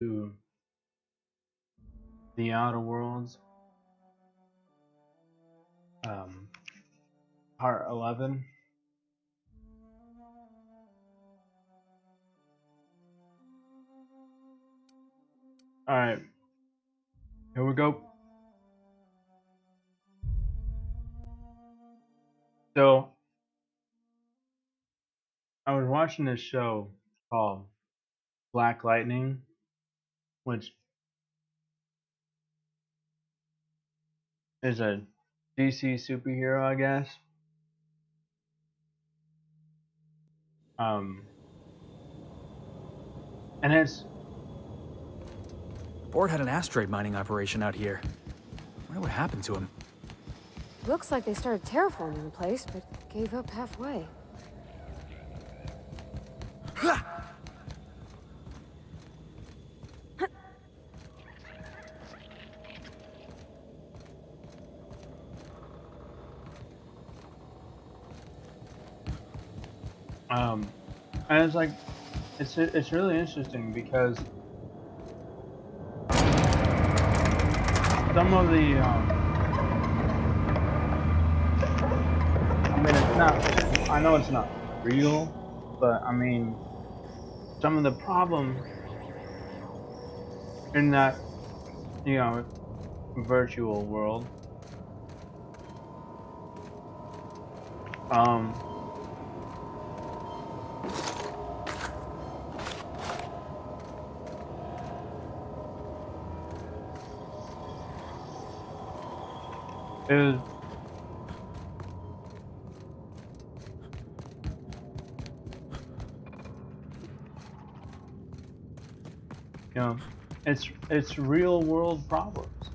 to the Outer Worlds, um, part 11. Alright, here we go. So, I was watching this show called Black Lightning, which is a DC superhero, I guess. Um, and it's Board had an asteroid mining operation out here. Wonder what happened to him. Looks like they started terraforming the place, but gave up halfway. and it's like it's really interesting because some of the I mean it's not, I know it's not real, but I mean some of the problem in that, you know, virtual world um is, you know, it's real world problems,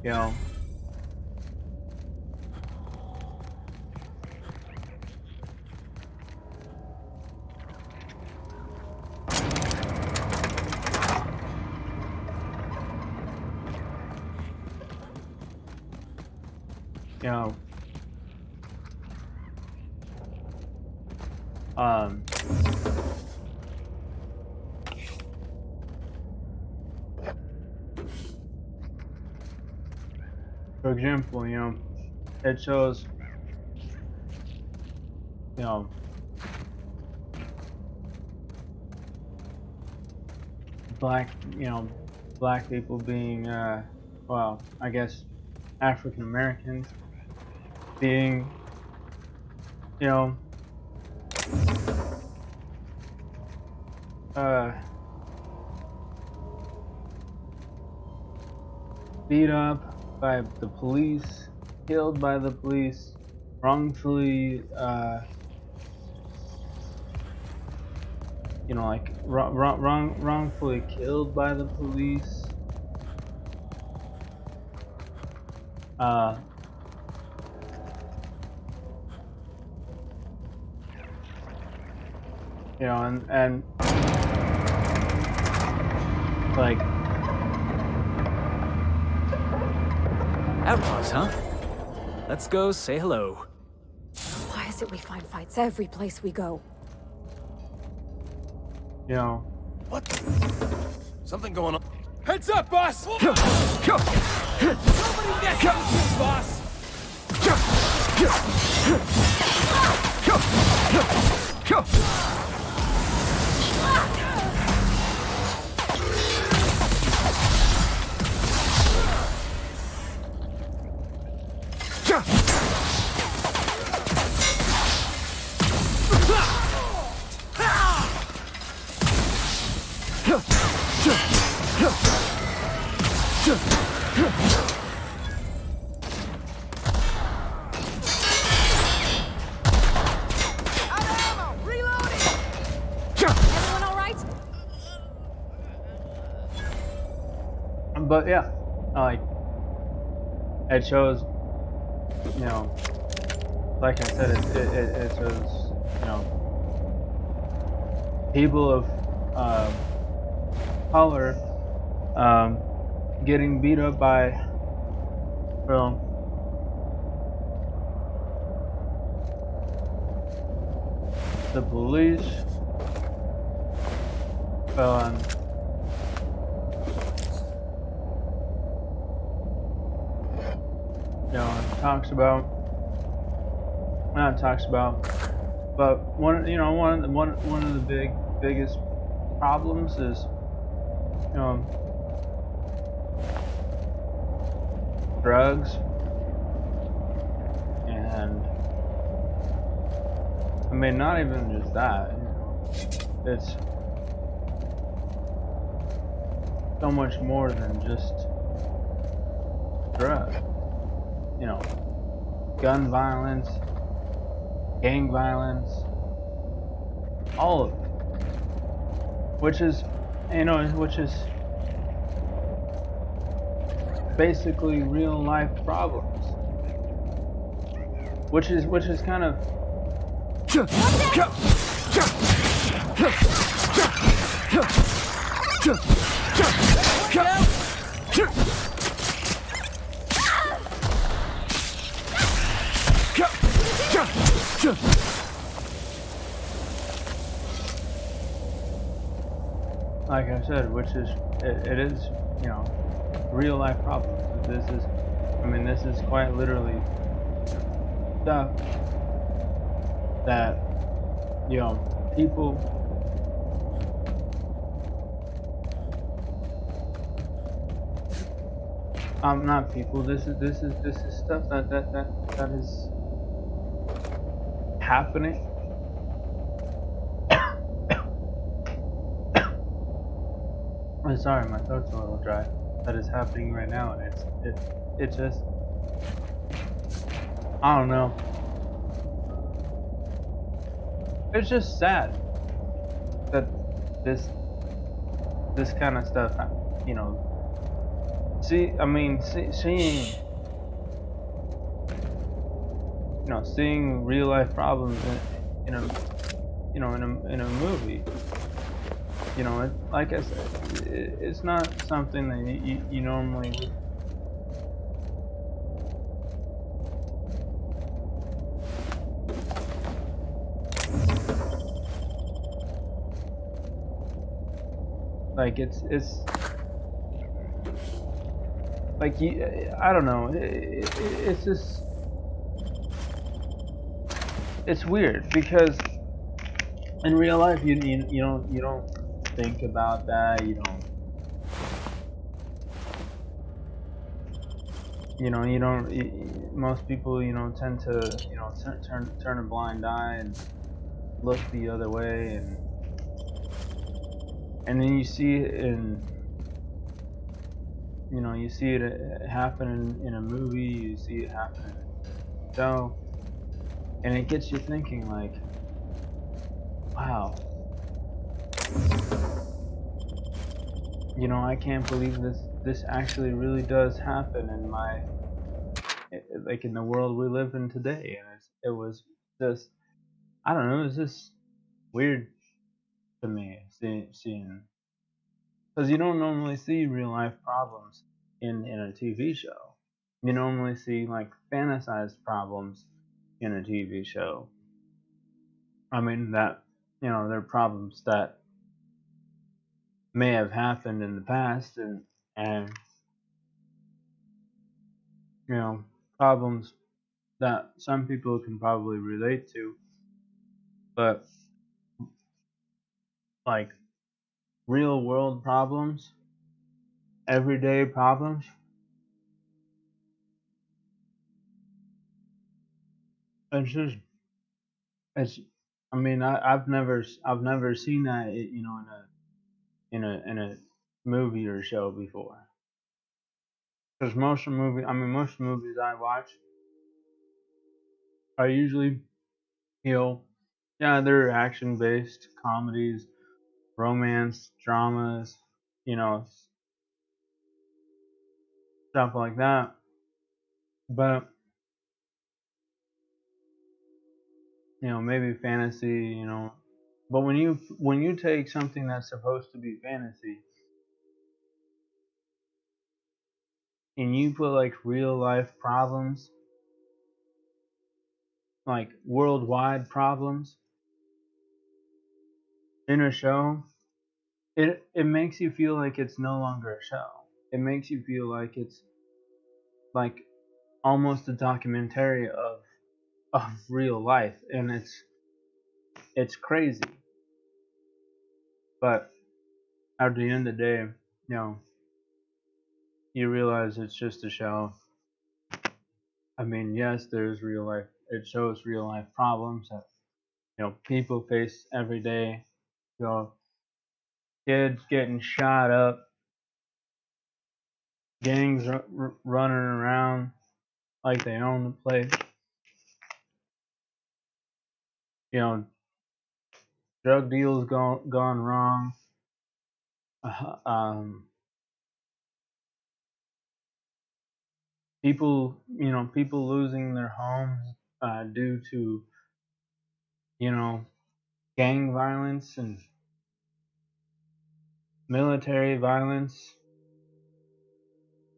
you know. You know, um, for example, you know, it shows, you know, black, you know, black people being, well, I guess African Americans being, you know, uh, beat up by the police, killed by the police, wrongfully, you know, like wrongfully killed by the police. Uh, you know, and like Outlaws, huh? Let's go say hello. Why is it we find fights every place we go? you know, What? Something going on. Heads up, boss! Somebody next to you, boss! Everyone all right? but yeah, like it shows, you know, like I said, it shows, you know, people of color getting beat up by, well, the police, Um, it talks about, not talks about, but one of the biggest problems is, drugs, and I mean, not even just that. It's so much more than just drugs. Gun violence, gang violence, all of it. Which is basically real life problems. Which is kind of like I said, it is, real life problems. This is quite literally stuff that, people, not people, this is stuff that is happening. I'm sorry, my throat's a little dry. That is happening right now, and it's just, I don't know. It's just sad that this kind of stuff, seeing, seeing real life problems in a, in a movie. Like I said, it's not something that you normally would. Like it's like I don't know. It's just, it's weird because in real life you don't think about that. You don't. Most people tend to turn a blind eye and look the other way, and then you see it in, you see it happen in a movie, you see it happen in a show, and it gets you thinking like, wow, I can't believe this actually really does happen in like in the world we live in today. And it was just, I don't know, it was just weird to me seeing, because you don't normally see real life problems in a TV show. You normally see like fantasized problems in a TV show. I mean that, they're problems that may have happened in the past, and problems that some people can probably relate to, but like real world problems, everyday problems, it's just, it's, I've never seen that, in a movie or show before. Because most movies I watch are usually, you know, yeah, they're action based comedies, romance, dramas, you know, stuff like that. But, maybe fantasy, but when you take something that's supposed to be fantasy and you put like real life problems, like worldwide problems in a show, it makes you feel like it's no longer a show. It makes you feel like it's like almost a documentary of real life, and it's crazy. But at the end of the day, you realize it's just a show. I mean, yes, there's real life. It shows real life problems that people face every day. You know, kids getting shot up, gangs running around like they own the place. Drug deals gone wrong. Uh, um, people losing their homes due to you know gang violence and military violence.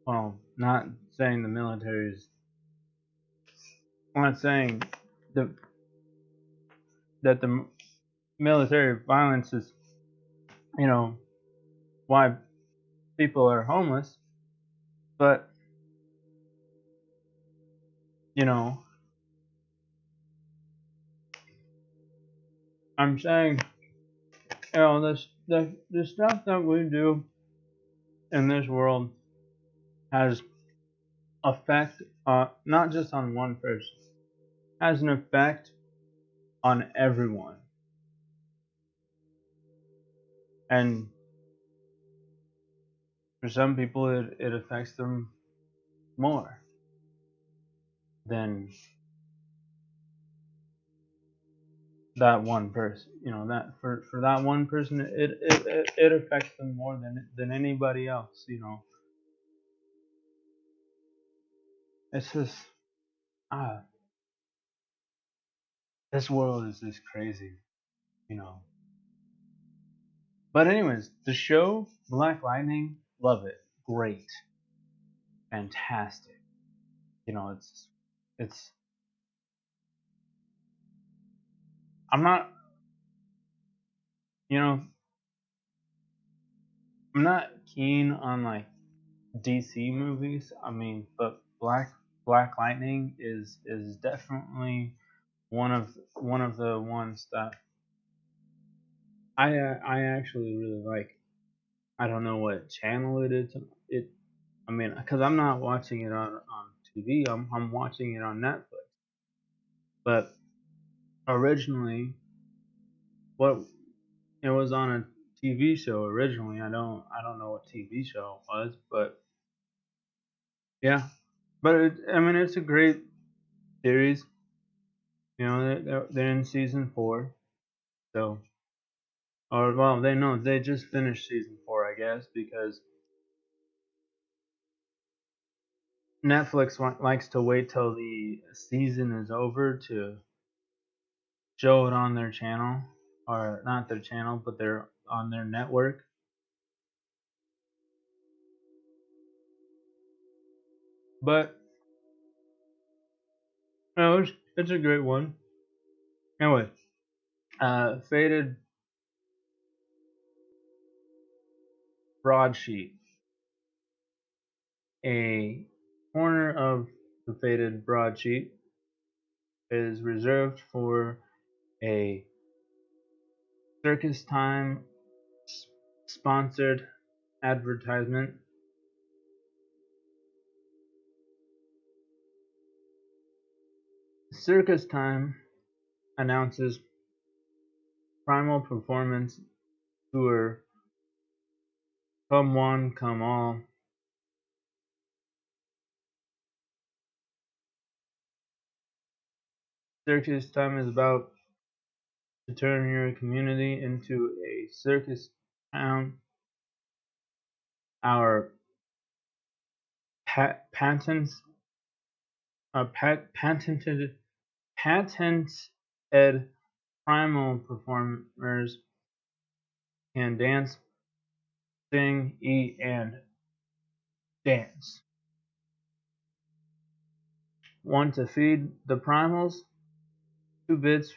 Well, not saying the military is. I'm not saying the that the military violence is why people are homeless, but you know I'm saying the stuff that we do in this world has effect not just on one person, has an effect on everyone. And for some people, it affects them more than that one person. That for that one person, it affects them more than anybody else. It's just ah, this world is just crazy. You know. But anyways, the show Black Lightning, love it, great, fantastic. It's I'm not you know I'm not keen on like DC movies. I mean, but Black Lightning is definitely one of the ones that I actually really like. I don't know what channel it is. I mean, because I'm not watching it on TV. I'm watching it on Netflix. But originally, what it was on a TV show originally. I don't know what TV show it was, but yeah. But I mean, it's a great series. They're in season 4, so or well, they just finished season 4, I guess, because Netflix likes to wait till the season is over to show it on their channel, or not their channel, but they're on their network. But no, it's a great one. Anyway, Faded Broadsheet. A corner of the Faded Broadsheet is reserved for a Circus Time sponsored advertisement. Circus Time announces Primal Performance Tour. Come one, come all. Circus Time is about to turn your community into a circus town. Our patents, patented primal performers can dance, sing, eat, and dance. Want to feed the primals? 2 bits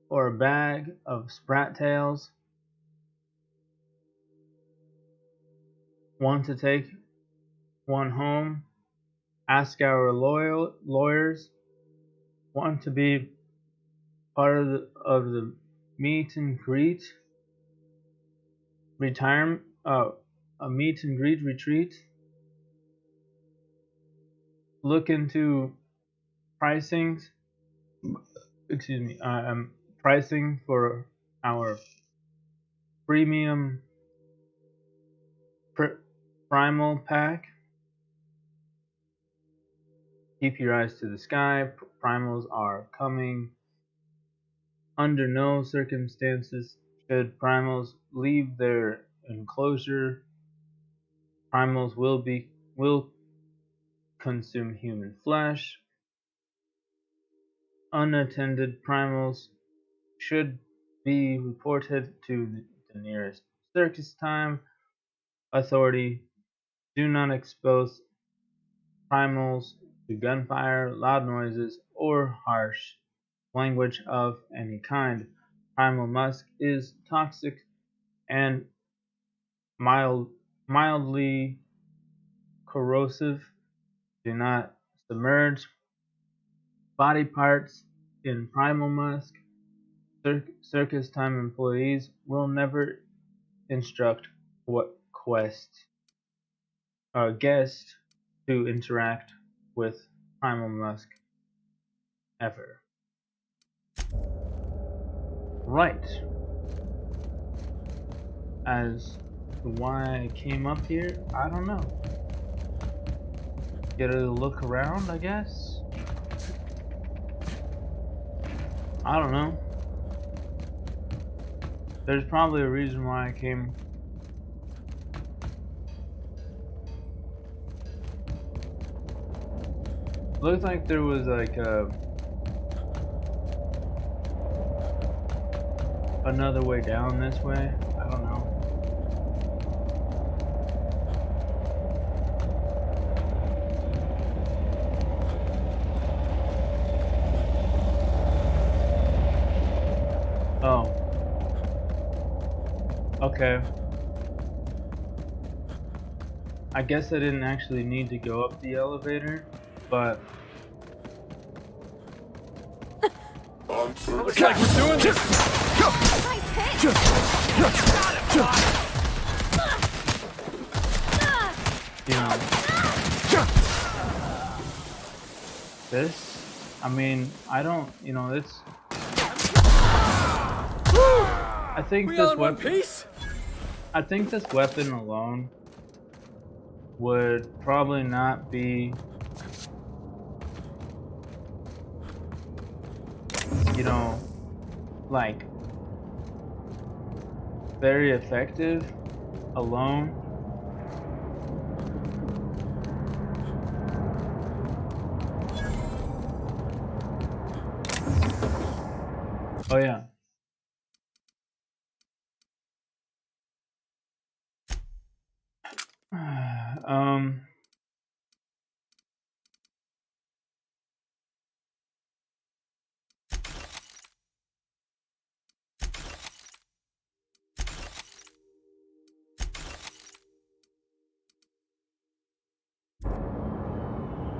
or a bag of Sprat Tails. Want to take one home? Ask our lawyers. Want to be part of the meet and greet retirement? A meet and greet retreat. Look into pricings. Excuse me. Pricing for our premium primal pack. Keep your eyes to the sky. Primals are coming. Under no circumstances should primals leave their enclosure. Primals will consume human flesh. Unattended primals should be reported to the nearest circus time authority. Do not expose primals to gunfire, loud noises, or harsh language of any kind. Primal musk is toxic and mildly corrosive. Do not submerge body parts in primal musk. Circus time employees will never instruct what guest to interact with primal musk ever. Right. As to why I came up here, I don't know. Get a look around, I guess. I don't know. There's probably a reason why I came. Looks like there was like another way down this way. I don't know. Oh. Okay. I guess I didn't actually need to go up the elevator, but Looks like we're doing this. you know, this, I mean, I don't, you know, it's, I think We all this in one weapon, piece? I think this weapon alone would probably not be, you know, like, very effective alone. Oh yeah.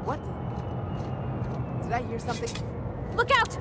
What the? Did I hear something? Look out!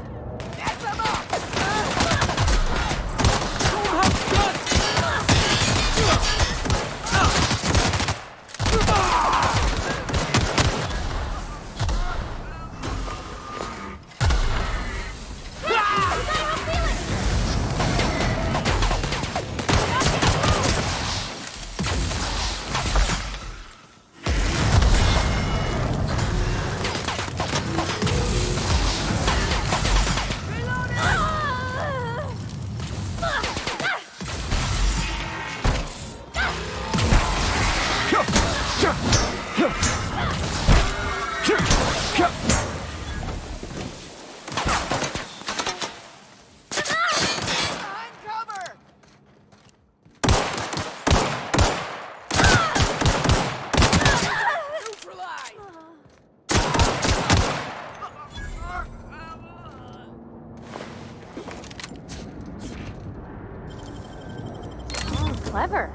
Clever.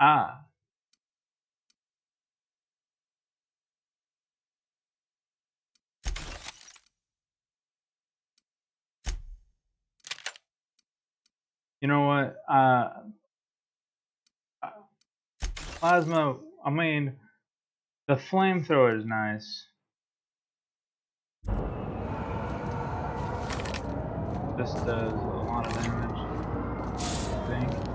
Ah. You know what? Plasma, I mean, the flamethrower is nice. This does a lot of damage, I think.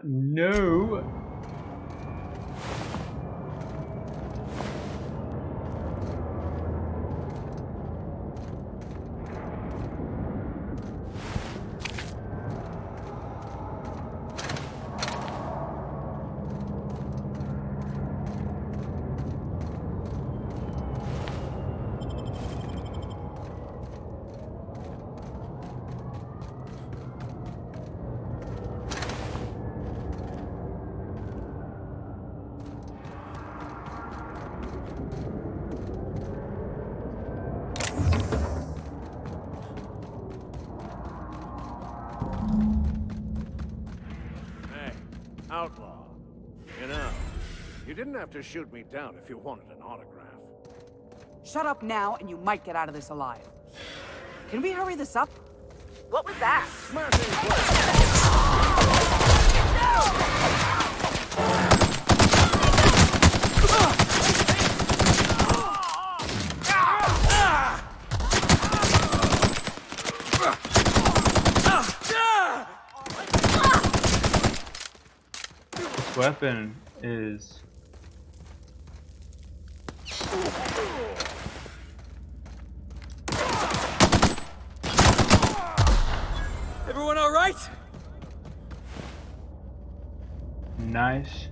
No. Hey, outlaw. You know, you didn't have to shoot me down if you wanted an autograph. Shut up now, and you might get out of this alive. Can we hurry this up? What was that? Smashing play. This weapon is... Everyone all right? nice.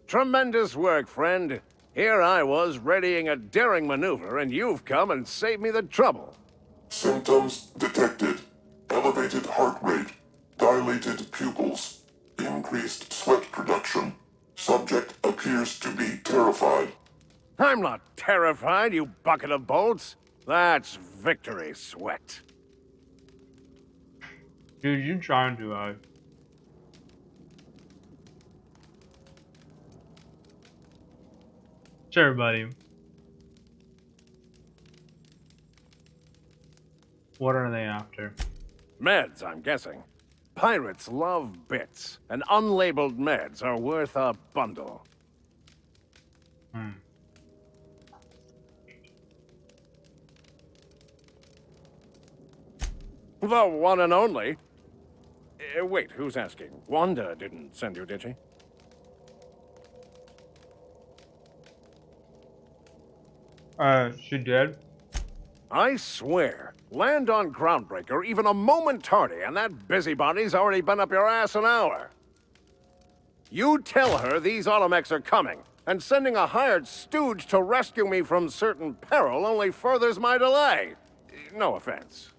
Tremendous work, friend. Here I was readying a daring maneuver, and you've come and saved me the trouble. Symptoms detected. Elevated heart rate, dilated pupils, increased sweat production. Subject appears to be terrified. I'm not terrified, you bucket of bolts. That's victory sweat. Dude, you trying to, Sure, buddy. What are they after? Meds, I'm guessing. Pirates love bits, and unlabeled meds are worth a bundle. The one and only. Wait, who's asking? Wanda didn't send you, did she? She did. I swear, land on Groundbreaker even a moment tardy, and that busybody's already been up your ass an hour. You tell her these automechs are coming, and sending a hired stooge to rescue me from certain peril only furthers my delay. No offense.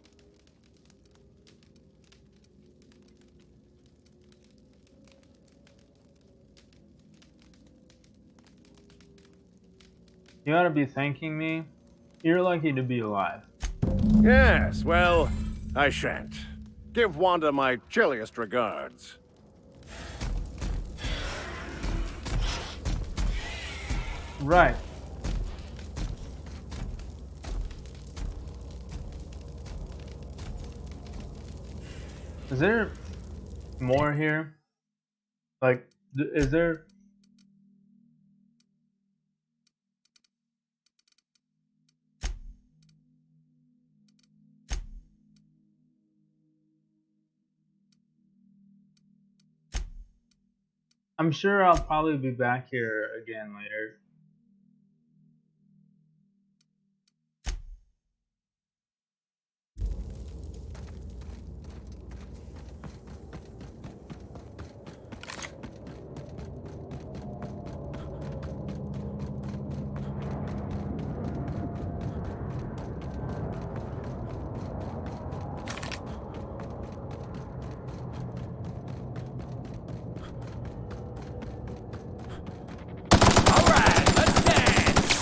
You ought to be thanking me. You're lucky to be alive. Yes, well, I shan't. Give Wanda my chilliest regards. Right. Is there more here? Like, is there... I'm sure I'll probably be back here again later. Alright, let's dance!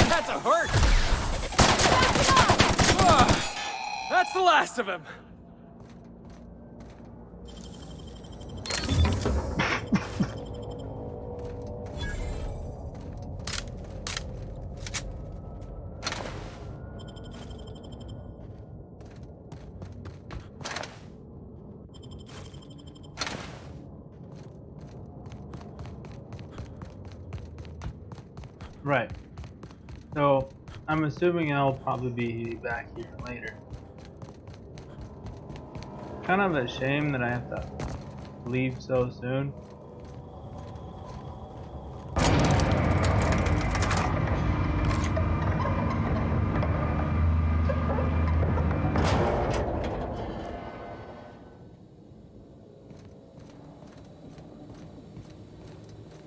That's a hurt! That's the last of him! Right. So, I'm assuming I'll probably be back here later. Kind of a shame that I have to leave so soon.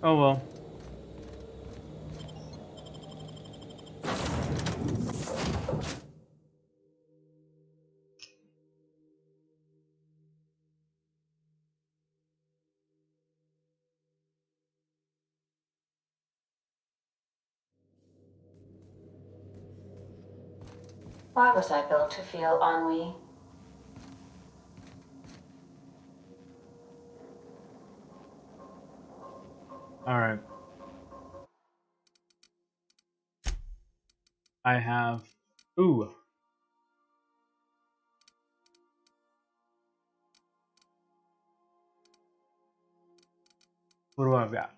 Oh well. Why was I built to feel ennui? Alright. I have... Ooh. What do I got?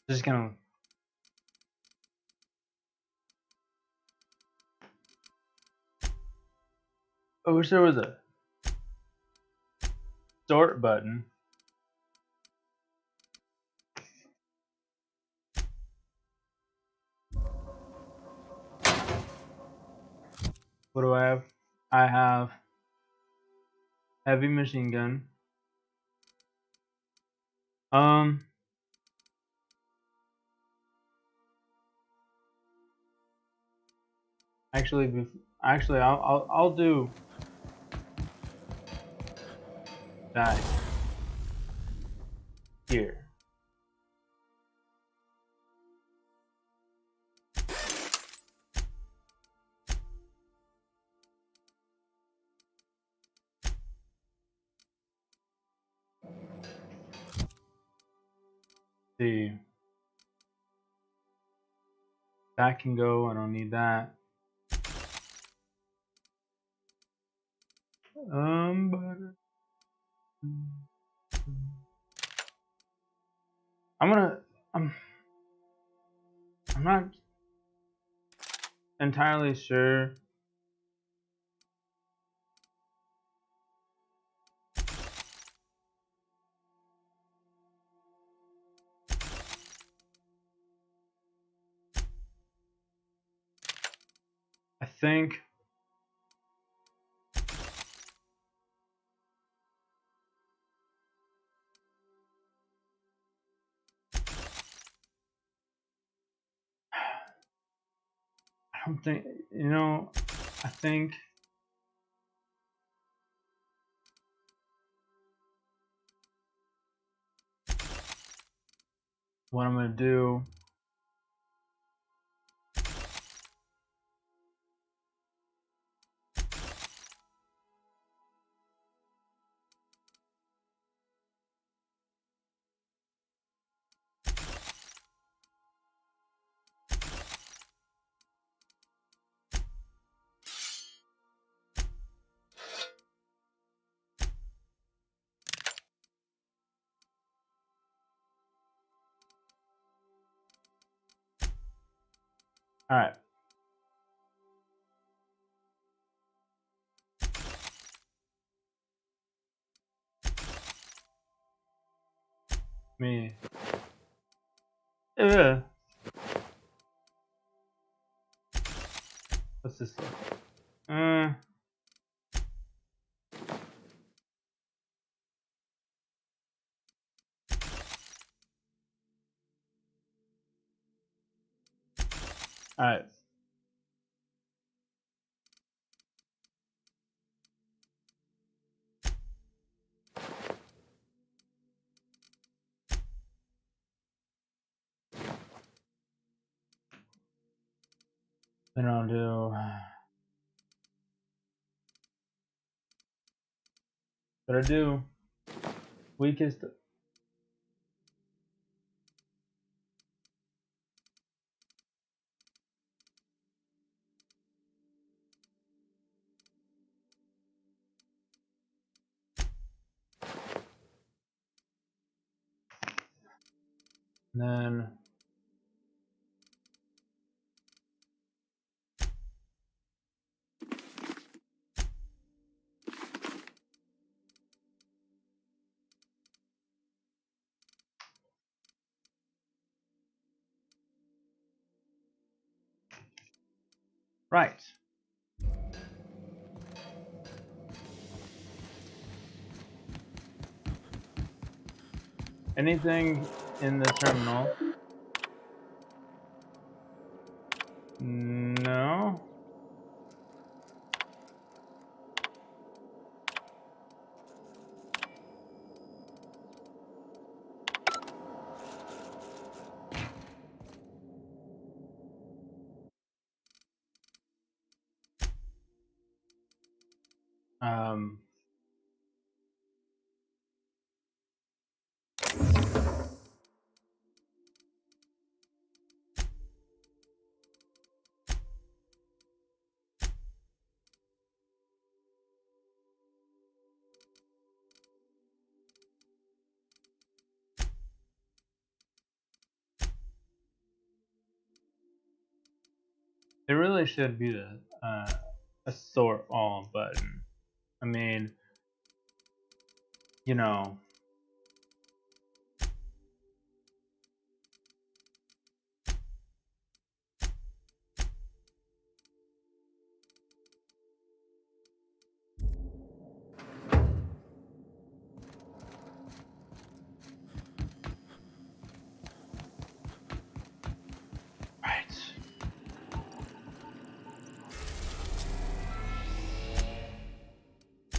Just gonna... I wish there was a sort button. What do I have? I have heavy machine gun. Actually, I'll do that here. See, that can go. I don't need that. But I'm gonna not entirely sure. I think I don't think, you know, I think what I'm gonna do all right. Me. What's this? All right. Then I'll do what I do. Weakest. Then right. Anything in the terminal? No. Um. It really should be a sort all button. I mean, you know. Right.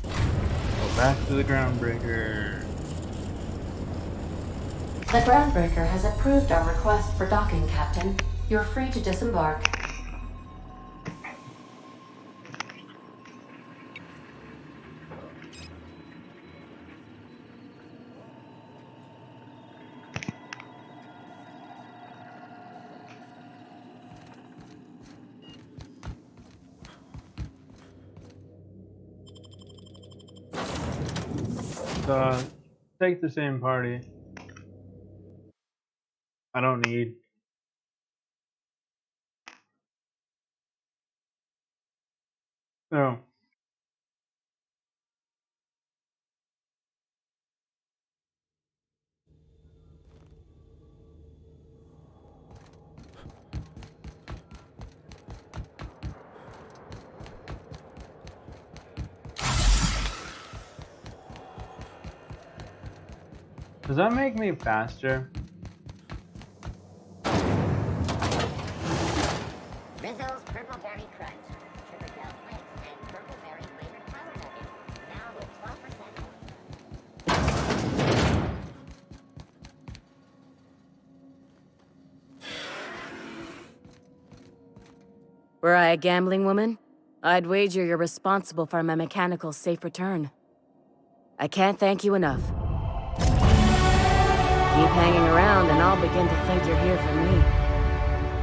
Go back to the groundbreaker. The Groundbreaker has approved our request for docking, Captain. You're free to disembark. Take the same party. I don't need So, does that make me faster? Rizzo's Purple Berry Crunch. Sugar gel flakes and purple berry flavored power nuggets. Now with 12%. Were I a gambling woman, I'd wager you're responsible for my mechanical safe return. I can't thank you enough. Keep hanging around and I'll begin to think you're here for me.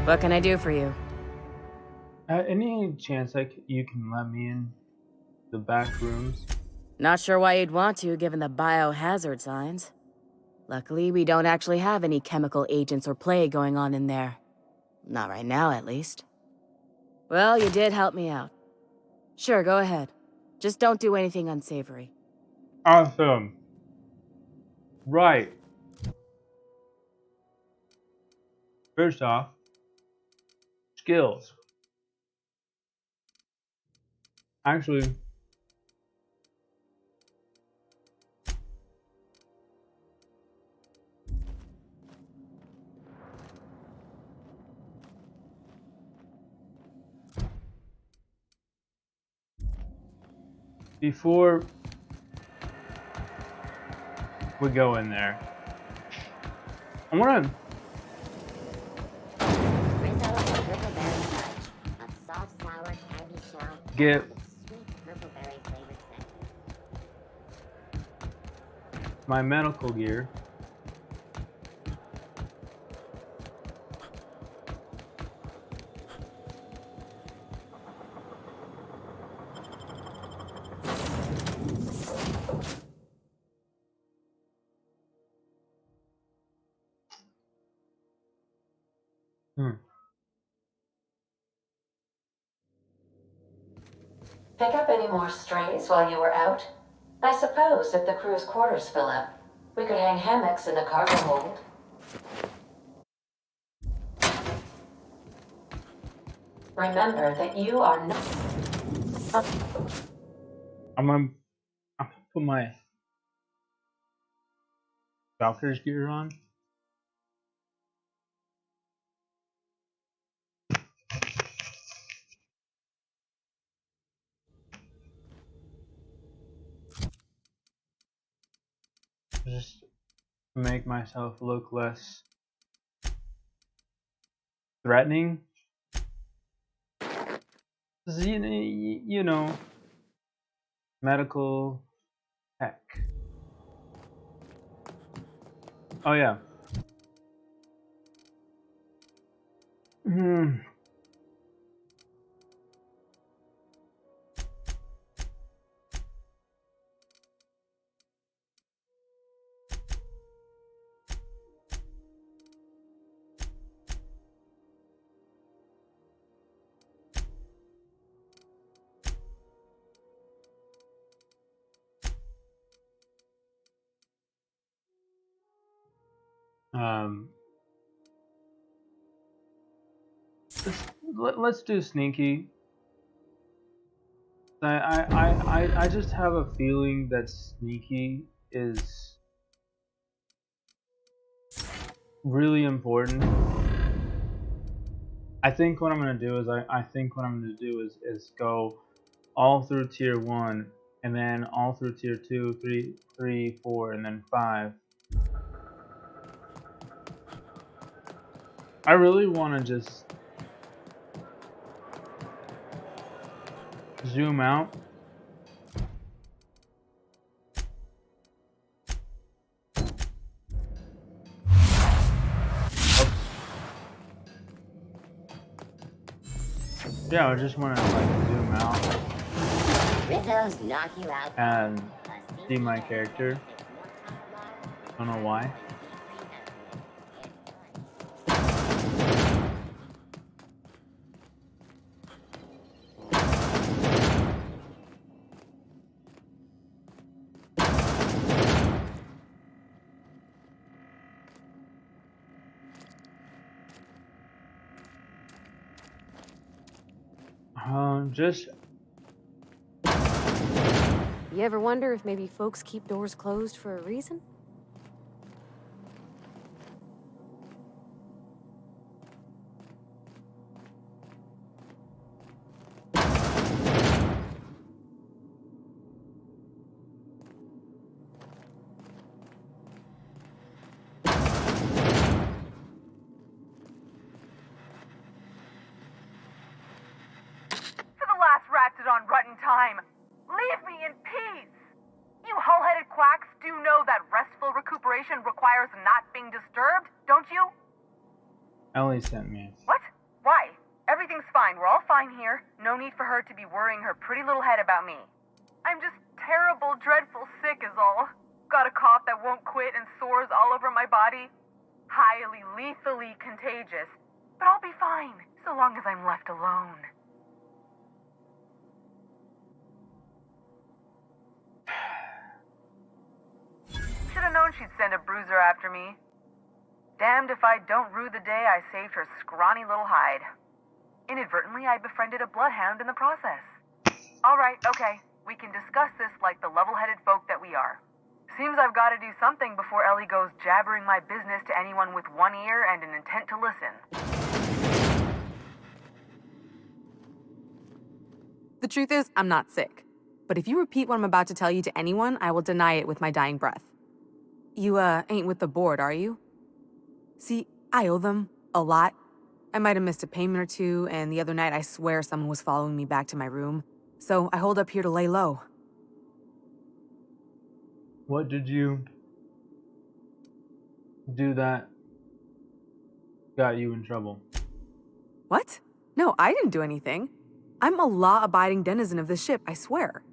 What can I do for you? Any chance you can let me in the back rooms? Not sure why you'd want to, given the biohazard signs. Luckily, we don't actually have any chemical agents or plague going on in there. Not right now, at least. Well, you did help me out. Sure, go ahead. Just don't do anything unsavory. Awesome. Right. First off, skills. Actually, before we go in there, I want to Rizzo's Purple Berry Crunch. A soft, sour candy shell. get With sweet purple berry flavored scent. my medical gear. Pick up any more strays while you were out? I suppose if the crew's quarters fill up, we could hang hammocks in the cargo hold. Remember that you are not... I'm gonna put my Valkyrie's gear on. Just to make myself look less threatening. 'Cause you know, medical tech. Oh yeah. Let's do sneaky. I just have a feeling that sneaky is really important. I think what I'm gonna do is is go all through tier 1 and then all through tier 2, 3, 4, and then 5. I really want to just zoom out. Yeah, I just want to like zoom out Rizzo's knock you out. and see my character. Don't know why. Just You ever wonder if maybe folks keep doors closed for a reason? For the last ratted on rotten time, leave me in peace! You hull-headed quacks do know that restful recuperation requires not being disturbed, don't you? Ellie sent me. What? Why? Everything's fine. We're all fine here. No need for her to be worrying her pretty little head about me. I'm just terrible, dreadful sick is all. Got a cough that won't quit and sores all over my body. Highly, lethally contagious. But I'll be fine, so long as I'm left alone. Should have known she'd send a bruiser after me. Damned if I don't rue the day I saved her scrawny little hide. Inadvertently, I befriended a bloodhound in the process. Alright, okay. We can discuss this like the level-headed folk that we are. Seems I've got to do something before Ellie goes jabbering my business to anyone with one ear and an intent to listen. The truth is, I'm not sick. But if you repeat what I'm about to tell you to anyone, I will deny it with my dying breath. You, ain't with the board, are you? See, I owe them a lot. I might have missed a payment or two, and the other night I swear someone was following me back to my room. So I hold up here to lay low. What did you do that got you in trouble? What? No, I didn't do anything. I'm a law-abiding denizen of this ship, I swear.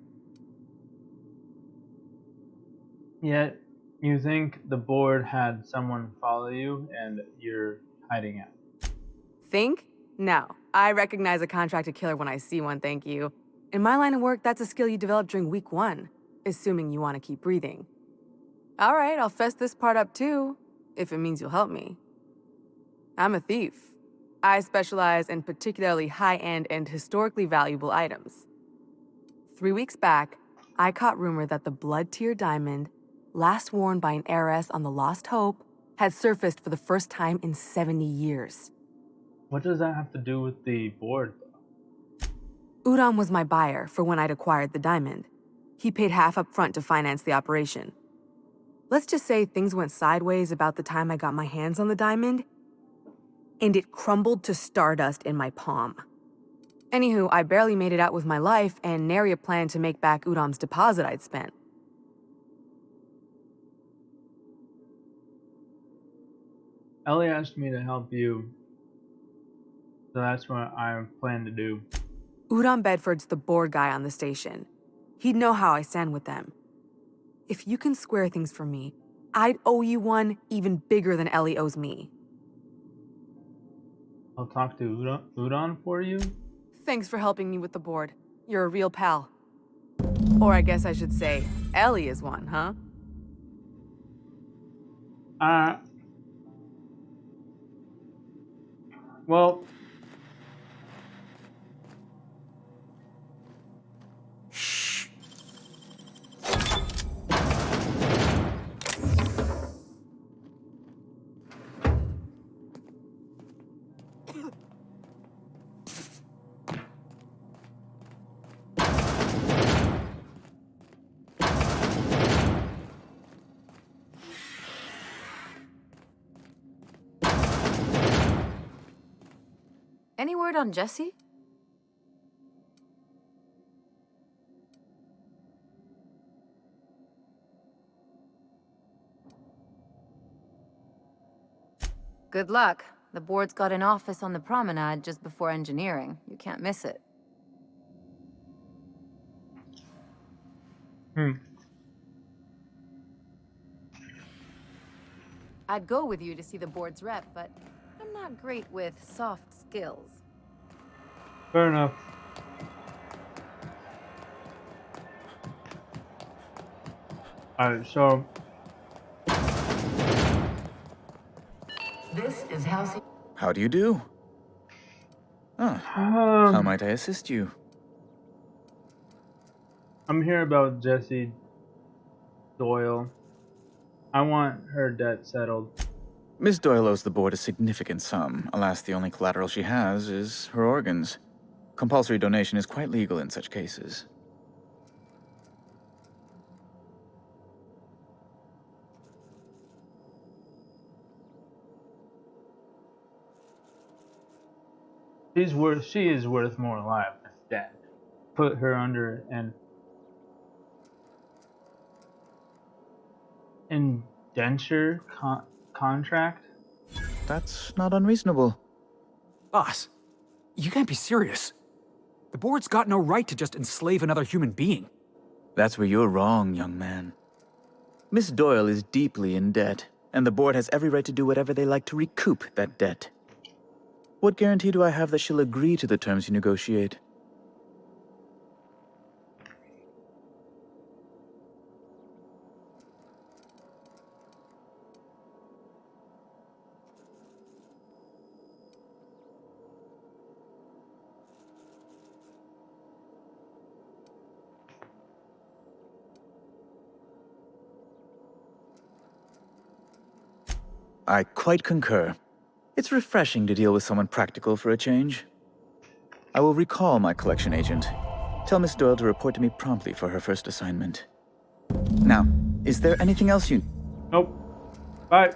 Yet, you think the board had someone follow you and you're hiding out. Think? No. I recognize a contracted killer when I see one, thank you. In my line of work, that's a skill you develop during week 1, assuming you want to keep breathing. All right, I'll fess this part up too, if it means you'll help me. I'm a thief. I specialize in particularly high-end and historically valuable items. 3 weeks back, I caught rumor that the Blood Tier diamond, last worn by an heiress on the Lost Hope, had surfaced for the first time in 70 years. What does that have to do with the board, though? Udon was my buyer for when I'd acquired the diamond. He paid half up front to finance the operation. Let's just say things went sideways about the time I got my hands on the diamond, and it crumbled to stardust in my palm. Anywho, I barely made it out with my life, and nary a plan to make back Udam's deposit I'd spent. Ellie asked me to help you, so that's what I plan to do. Udon Bedford's the board guy on the station. He'd know how I stand with them. If you can square things for me, I'd owe you one even bigger than Ellie owes me. I'll talk to Udon for you? Thanks for helping me with the board. You're a real pal. Or I guess I should say, Ellie is one, huh? Well... Any word on Jesse? Good luck. The board's got an office on the promenade just before engineering. You can't miss it. I'd go with you to see the board's rep, but I'm not great with soft skills. Fair enough. Alright, so... This is House. How do you do? Ah, how Um, might I assist you? I'm here about Jessie Doyle. I want her debt settled. Miss Doyle owes the board a significant sum. Alas, the only collateral she has is her organs. Compulsory donation is quite legal in such cases. She is worth more alive than dead. Put her under an indenture contract. That's not unreasonable. Boss, you can't be serious. The board's got no right to just enslave another human being. That's where you're wrong, young man. Miss Doyle is deeply in debt, and the board has every right to do whatever they like to recoup that debt. What guarantee do I have that she'll agree to the terms you negotiate? I quite concur. It's refreshing to deal with someone practical for a change. I will recall my collection agent. Tell Miss Doyle to report to me promptly for her first assignment. Now, is there anything else you... Nope. Bye.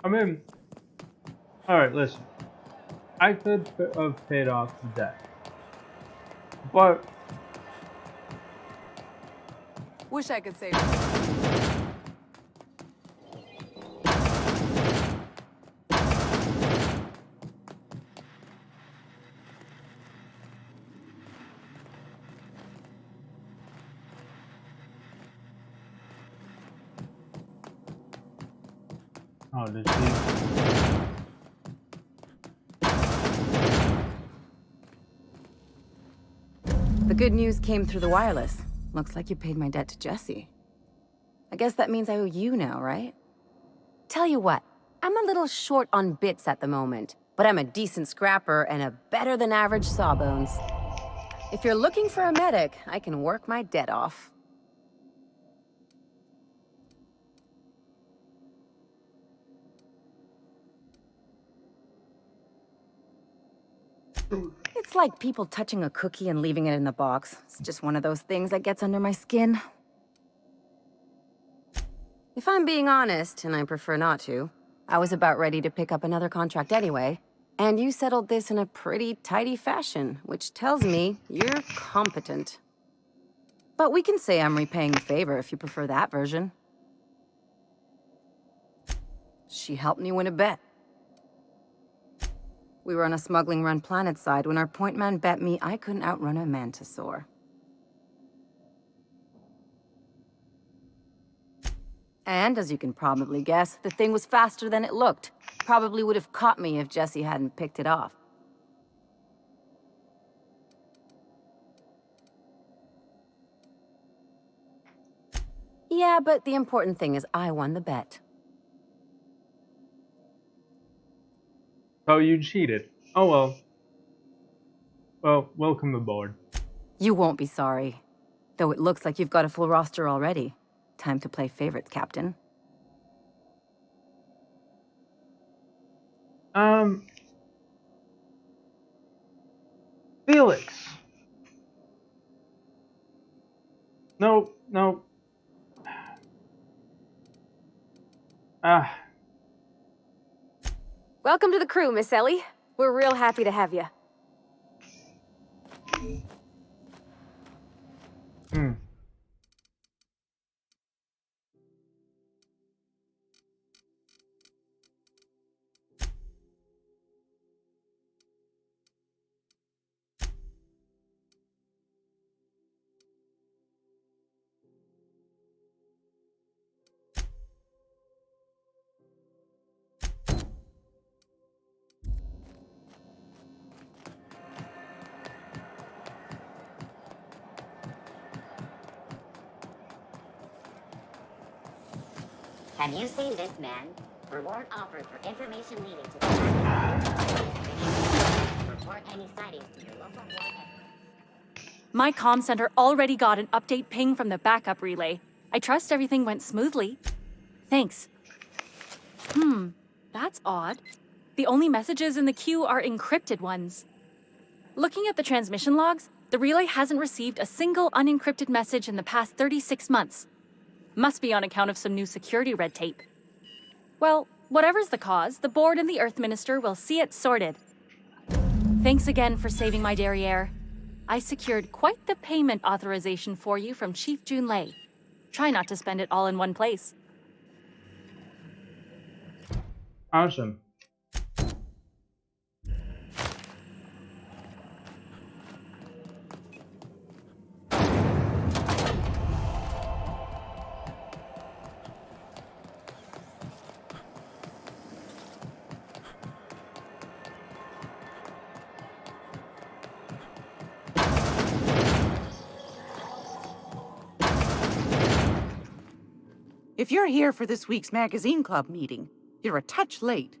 I'm in. Alright, listen. I could have paid off the debt. But Wish I could say. oh, did she? The good news came through the wireless. Looks like you paid my debt to Jessie. I guess that means I owe you now, right? Tell you what, I'm a little short on bits at the moment, but I'm a decent scrapper and a better-than-average sawbones. If you're looking for a medic, I can work my debt off. It's like people touching a cookie and leaving it in the box. It's just one of those things that gets under my skin. If I'm being honest, and I prefer not to, I was about ready to pick up another contract anyway, and you settled this in a pretty tidy fashion, which tells me you're competent. But we can say I'm repaying the favor if you prefer that version. She helped me win a bet. We were on a smuggling run planetside when our point man bet me I couldn't outrun a mantisaur. And, as you can probably guess, the thing was faster than it looked. Probably would have caught me if Jessie hadn't picked it off. Yeah, but the important thing is I won the bet. Oh, you cheated. Oh well. Well, welcome aboard. You won't be sorry. Though it looks like you've got a full roster already. Time to play favorites, Captain. Felix. Nope, nope. Ah, Welcome to the crew, Miss Ellie. We're real happy to have you. hmm. Have you seen this man? Reward offered for information leading to the Report any sightings to your local ward. My comm center already got an update ping from the backup relay. I trust everything went smoothly. Thanks. That's odd. The only messages in the queue are encrypted ones. Looking at the transmission logs, the relay hasn't received a single unencrypted message in the past 36 months. Must be on account of some new security red tape. Well, whatever's the cause, the board and the Earth Minister will see it sorted. Thanks again for saving my derriere. I secured quite the payment authorization for you from Chief Junlei. Try not to spend it all in one place. Awesome. If you're here for this week's magazine club meeting, you're a touch late.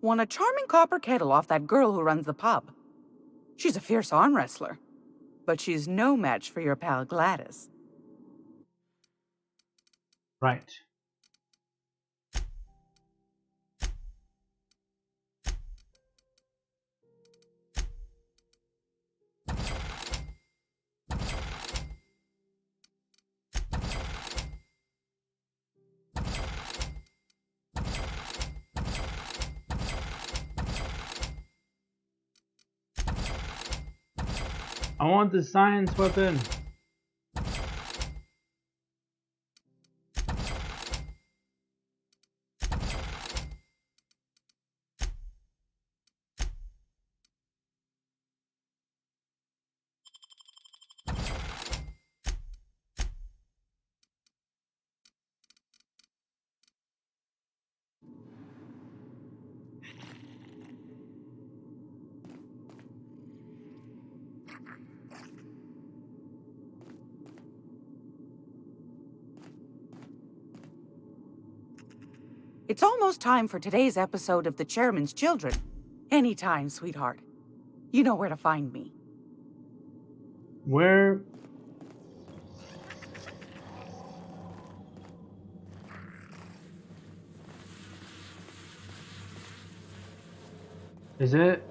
Won a charming copper kettle off that girl who runs the pub. She's a fierce arm wrestler, but she's no match for your pal Gladys. Right. I want the science weapon. It's almost time for today's episode of The Chairman's Children. Anytime, sweetheart. You know where to find me. Where? Is it?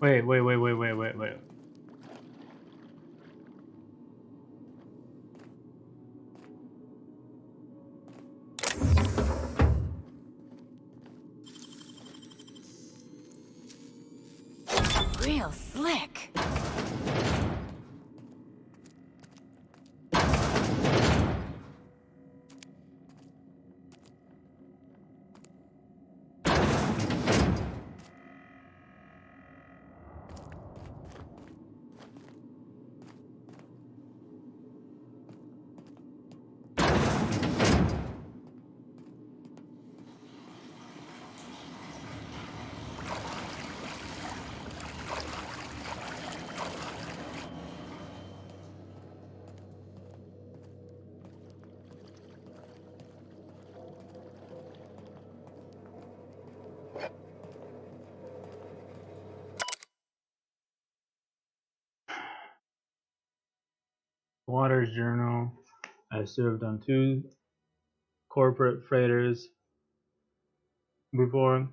Wait. Real slick. Waters Journal. I served on 2 corporate freighters before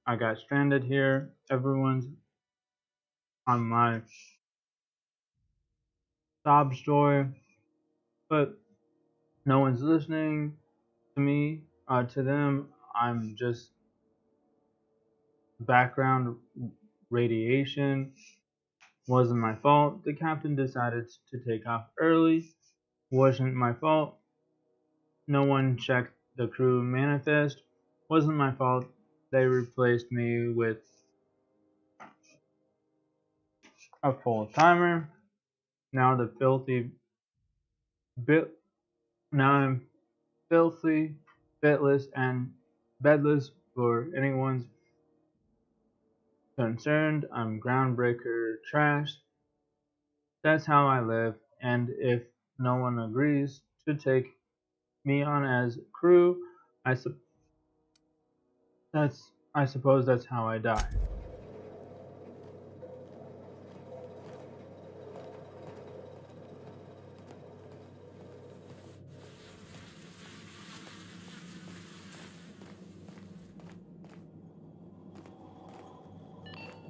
I got stranded here. Everyone's on my sob story, but no one's listening to me. To them, I'm just background radiation. Wasn't my fault. The captain decided to take off early. Wasn't my fault. No one checked the crew manifest. Wasn't my fault. they replaced me with a full timer. Now the filthy bit. Now I'm filthy, bitless, and bedless for anyone's concerned. I'm groundbreaker trash. That's how I live, and if no one agrees to take me on as crew, I I suppose that's how I die.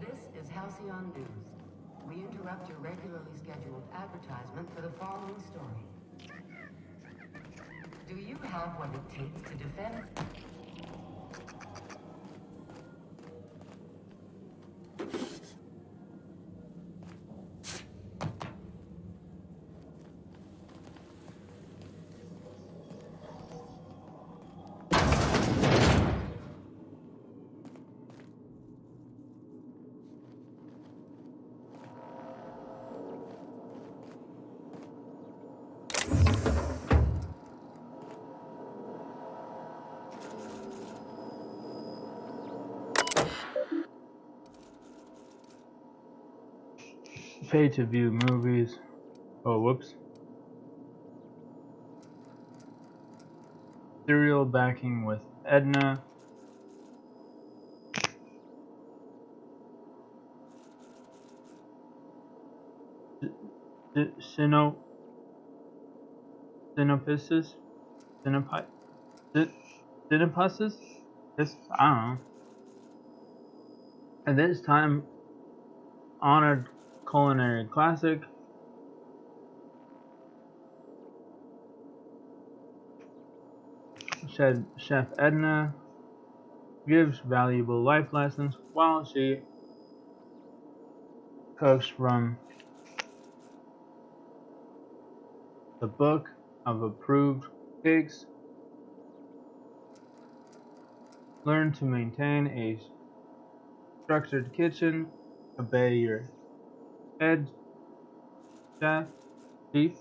This is Halcyon News. We interrupt your regularly scheduled advertisement for the following story. Do you have what it takes to defend? Pay to view movies. Oh, whoops. Serial backing with Edna. Synopsis? Synopsis? This, I don't know. At this time, honored culinary classic. Chef Edna gives valuable life lessons while she cooks from the Book of Approved Cakes. Learn to maintain a structured kitchen. Obey your head chief.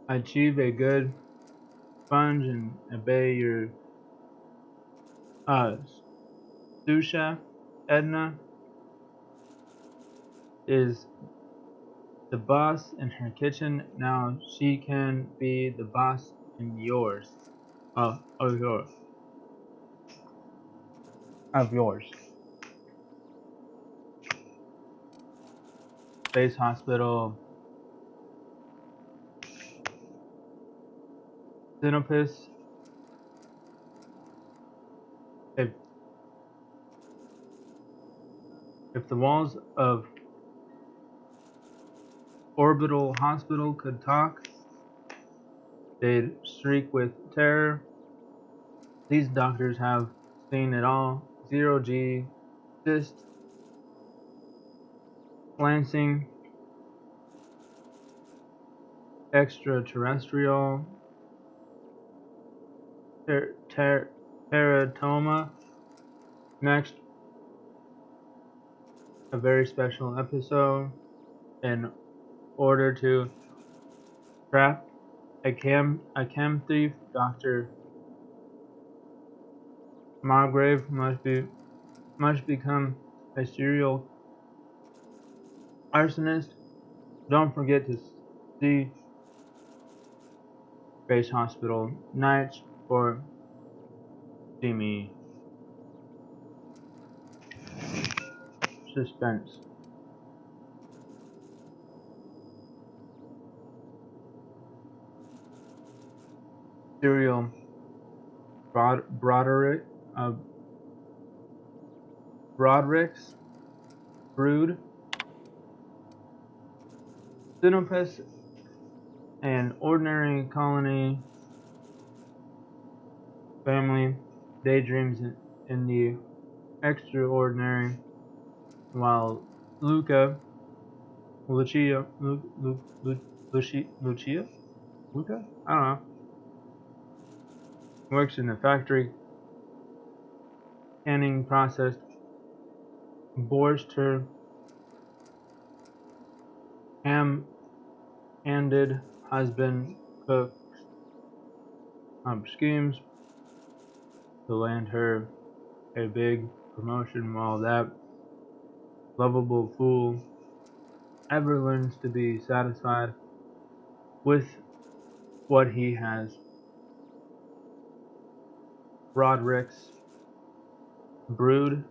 Achieve a good sponge and obey your sous chef. Edna is the boss in her kitchen. Now she can be the boss in yours. Of yours. Space Hospital. Xenopus. If the walls of Orbital Hospital could talk, they'd shriek with terror. These doctors have seen it all. Zero-G, cyst, Lansing, extraterrestrial, teratoma. Next, a very special episode in order to trap a chem thief. Dr. Margrave must become a serial arsonist. Don't forget to see Space Hospital Nights for steamy suspense. Serial Broderick's Brood, Xenopus, an ordinary colony family daydreams in the extraordinary, while Luca, Lucia, Lucia, Luca? I don't know. works in the factory canning process. Borscht, her ham-handed husband, cooks up schemes to land her a big promotion, while that lovable fool ever learns to be satisfied with what he has. Broderick's brood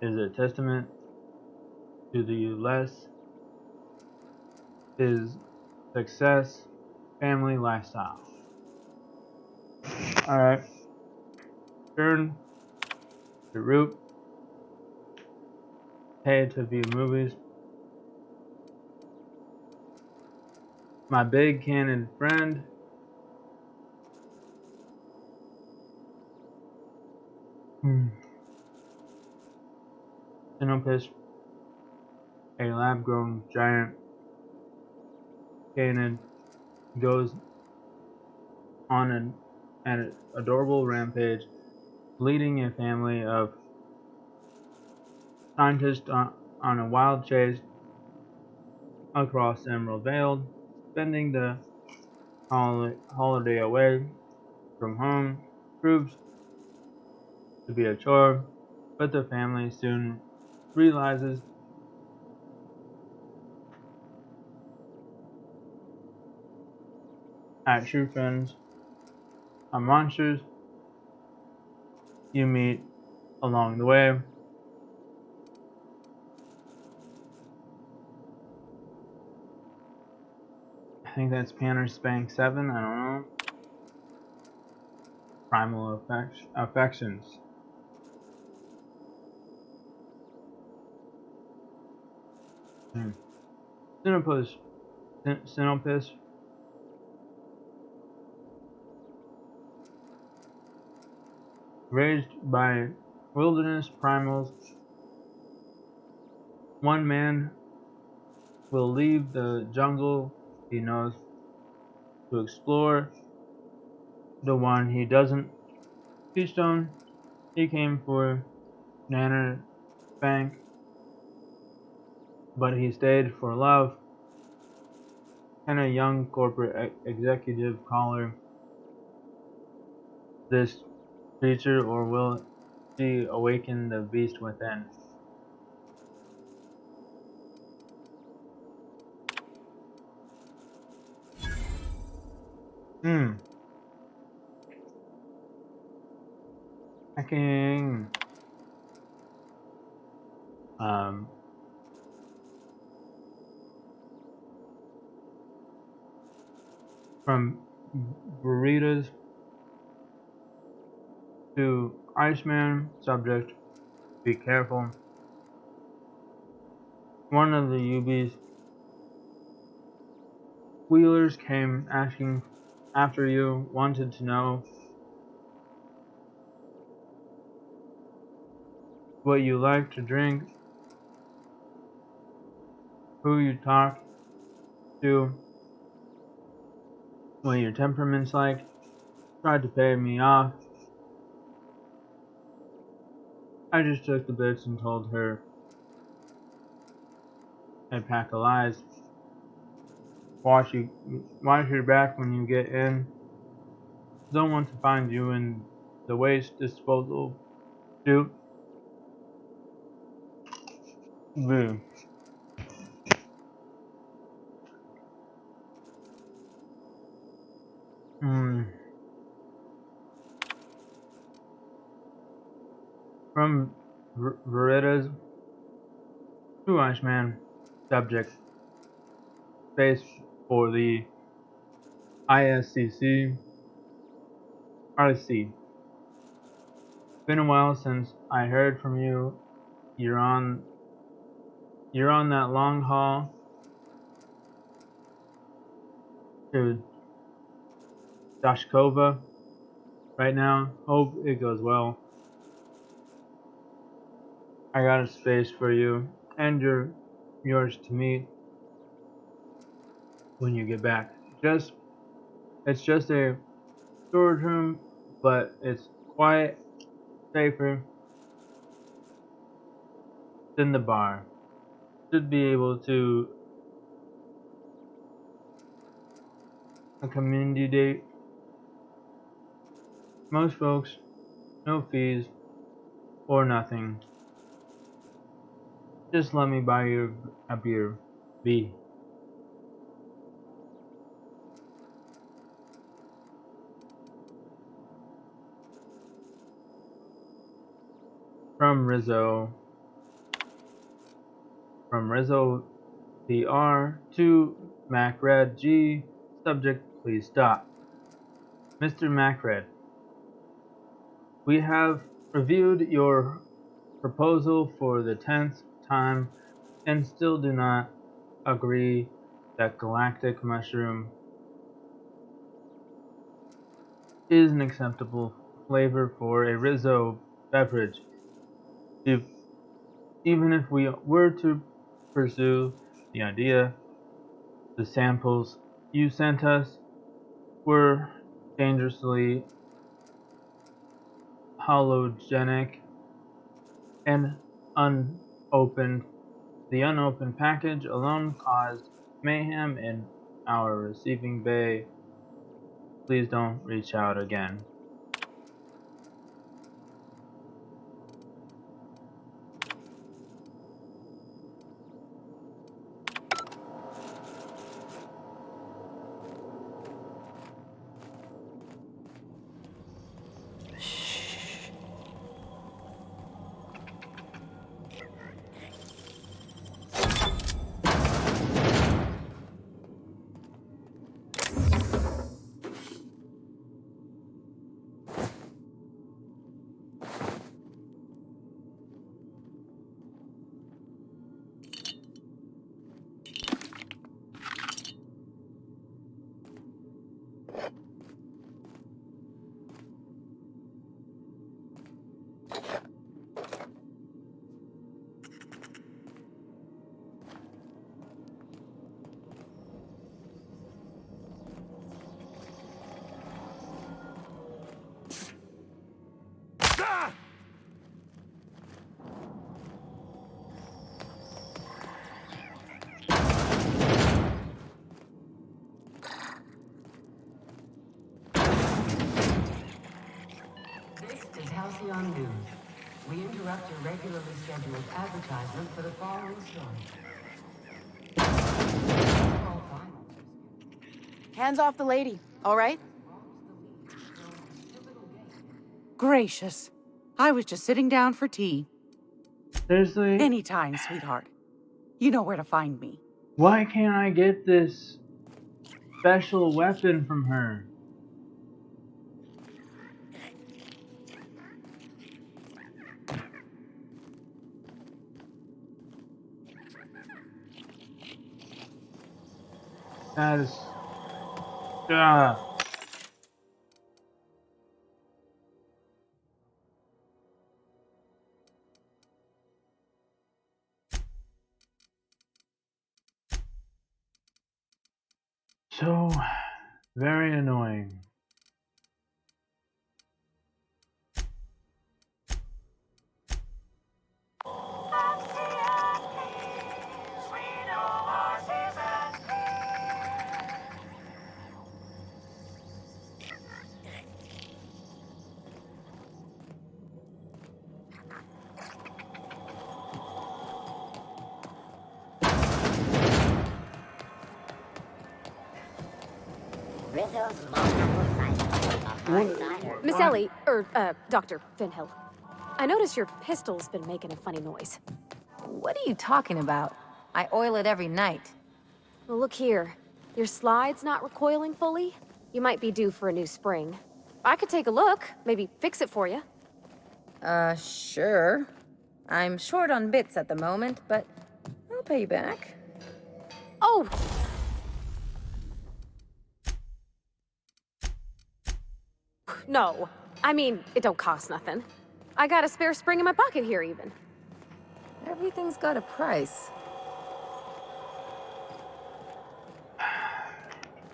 is a testament to the less his success family lifestyle. Alright, turn to root, pay to view movies. My big canon friend, Sinopus, a lab-grown giant canid, goes on an adorable rampage, leading a family of scientists on a wild chase across Emerald Vale, spending the holiday away from home proves to be a chore, but the family soon realizes that true friends are monsters you meet along the way. I think that's Panner Spank 7, I don't know. Primal Affections. Sinopus, raised by wilderness primals, one man will leave the jungle he knows to explore the one he doesn't. Keystone, he came for Nanner Bank, but he stayed for love and a young corporate executive caller. This creature, or will she awaken the beast within? Hacking. From burritos to Iceman, subject, be careful. One of the UB's wheelers came asking after you, wanted to know what you like to drink, who you talk to, what your temperament's like, tried to pay me off. I just took the bits and told her a pack of lies. Watch your back when you get in. Don't want to find you in the waste disposal chute. Boo. From Veretta's to Iceman, subject, space for the ISCC, RC. Been a while since I heard from you. You're on that long haul to Dashkova right now. Hope it goes well. I got a space for you and yours to meet when you get back. It's just a storage room but it's quite safer than the bar. Should be able to accommodate most folks, no fees or nothing. Just let me buy you a beer, V. From Rizzo PR to Macred G. Subject, please stop. Mr. Macred, we have reviewed your proposal for the 10th time and still do not agree that galactic mushroom is an acceptable flavor for a Rizzo beverage. Even if we were to pursue the idea, the samples you sent us were dangerously halogenic and unopened. The unopened package alone caused mayhem in our receiving bay. Please don't reach out again. This is Halcyon News. We interrupt your regularly scheduled advertisement for the following story. All finals. Hands off the lady, all right? Gracious. I was just sitting down for tea. Seriously? Anytime, sweetheart. You know where to find me. Why can't I get this special weapon from her? That is... So very annoying. Rizzo's multiple cycles. A hard cider. Miss Ellie, Dr. Finhill. I notice your pistol's been making a funny noise. What are you talking about? I oil it every night. Well, look here. Your slide's not recoiling fully. You might be due for a new spring. I could take a look, maybe fix it for you. Sure. I'm short on bits at the moment, but I'll pay you back. Oh! No. I mean, it don't cost nothing. I got a spare spring in my pocket here, even. Everything's got a price.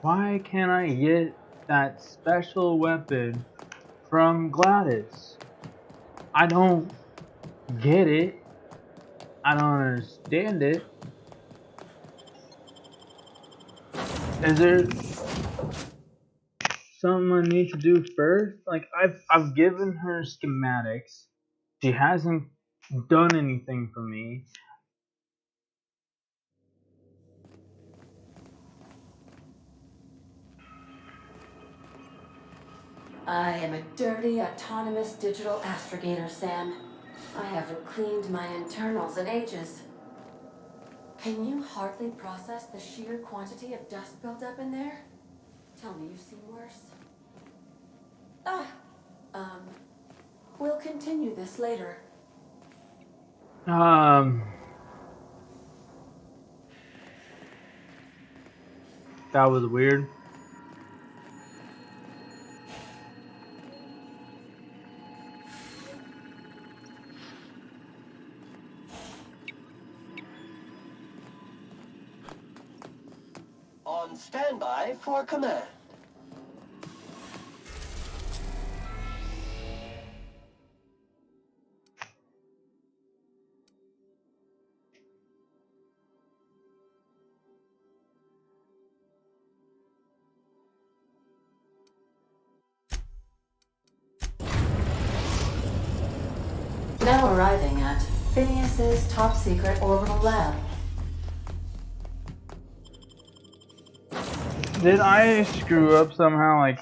Why can't I get that special weapon from Gladys. I don't get it. I don't understand it. Is there something I need to do first? Like I've given her schematics. She hasn't done anything for me. I am a dirty, autonomous digital astrogator, Sam. I haven't cleaned my internals in ages. Can you hardly process the sheer quantity of dust built up in there? Tell me you've seen worse. Ah, we'll continue this later. That was weird. On standby for command. Now arriving at Phineas's top secret orbital lab. Did I screw up somehow? Like,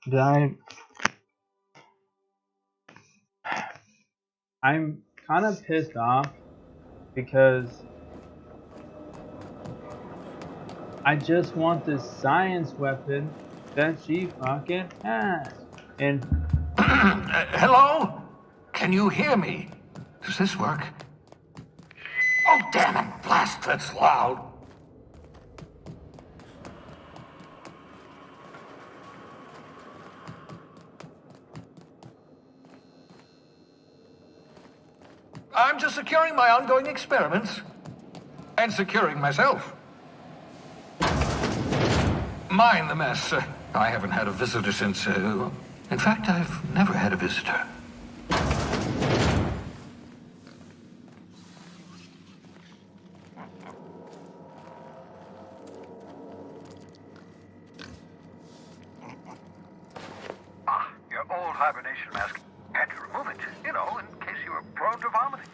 did I? I'm kind of pissed off because I just want this science weapon that she fucking has. And Hello? Can you hear me? Does this work? Oh, damn it! Blast, that's loud. I'm just securing my ongoing experiments. And securing myself. Mind the mess. I haven't had a visitor since, in fact, I've never had a visitor. Your old hibernation mask. Had to remove it, you know, in case you were prone to vomiting.